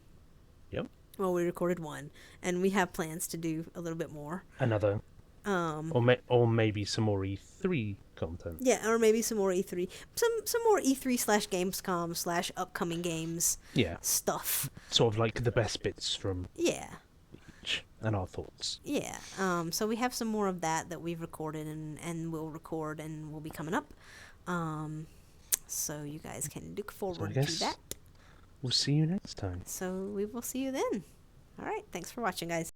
Yep.
Well, we recorded one, and we have plans to do a little bit more.
Another. Or maybe some more E3 content.
Yeah, or maybe some more E3, some more E3/Gamescom/ upcoming games.
Yeah.
Stuff.
Sort of like the best bits from
Yeah.
each and our thoughts.
Yeah. So we have some more of that we've recorded and we'll record and will be coming up. So you guys can look forward to
guess
that.
We'll see you next time.
So we will see you then. All right. Thanks for watching, guys.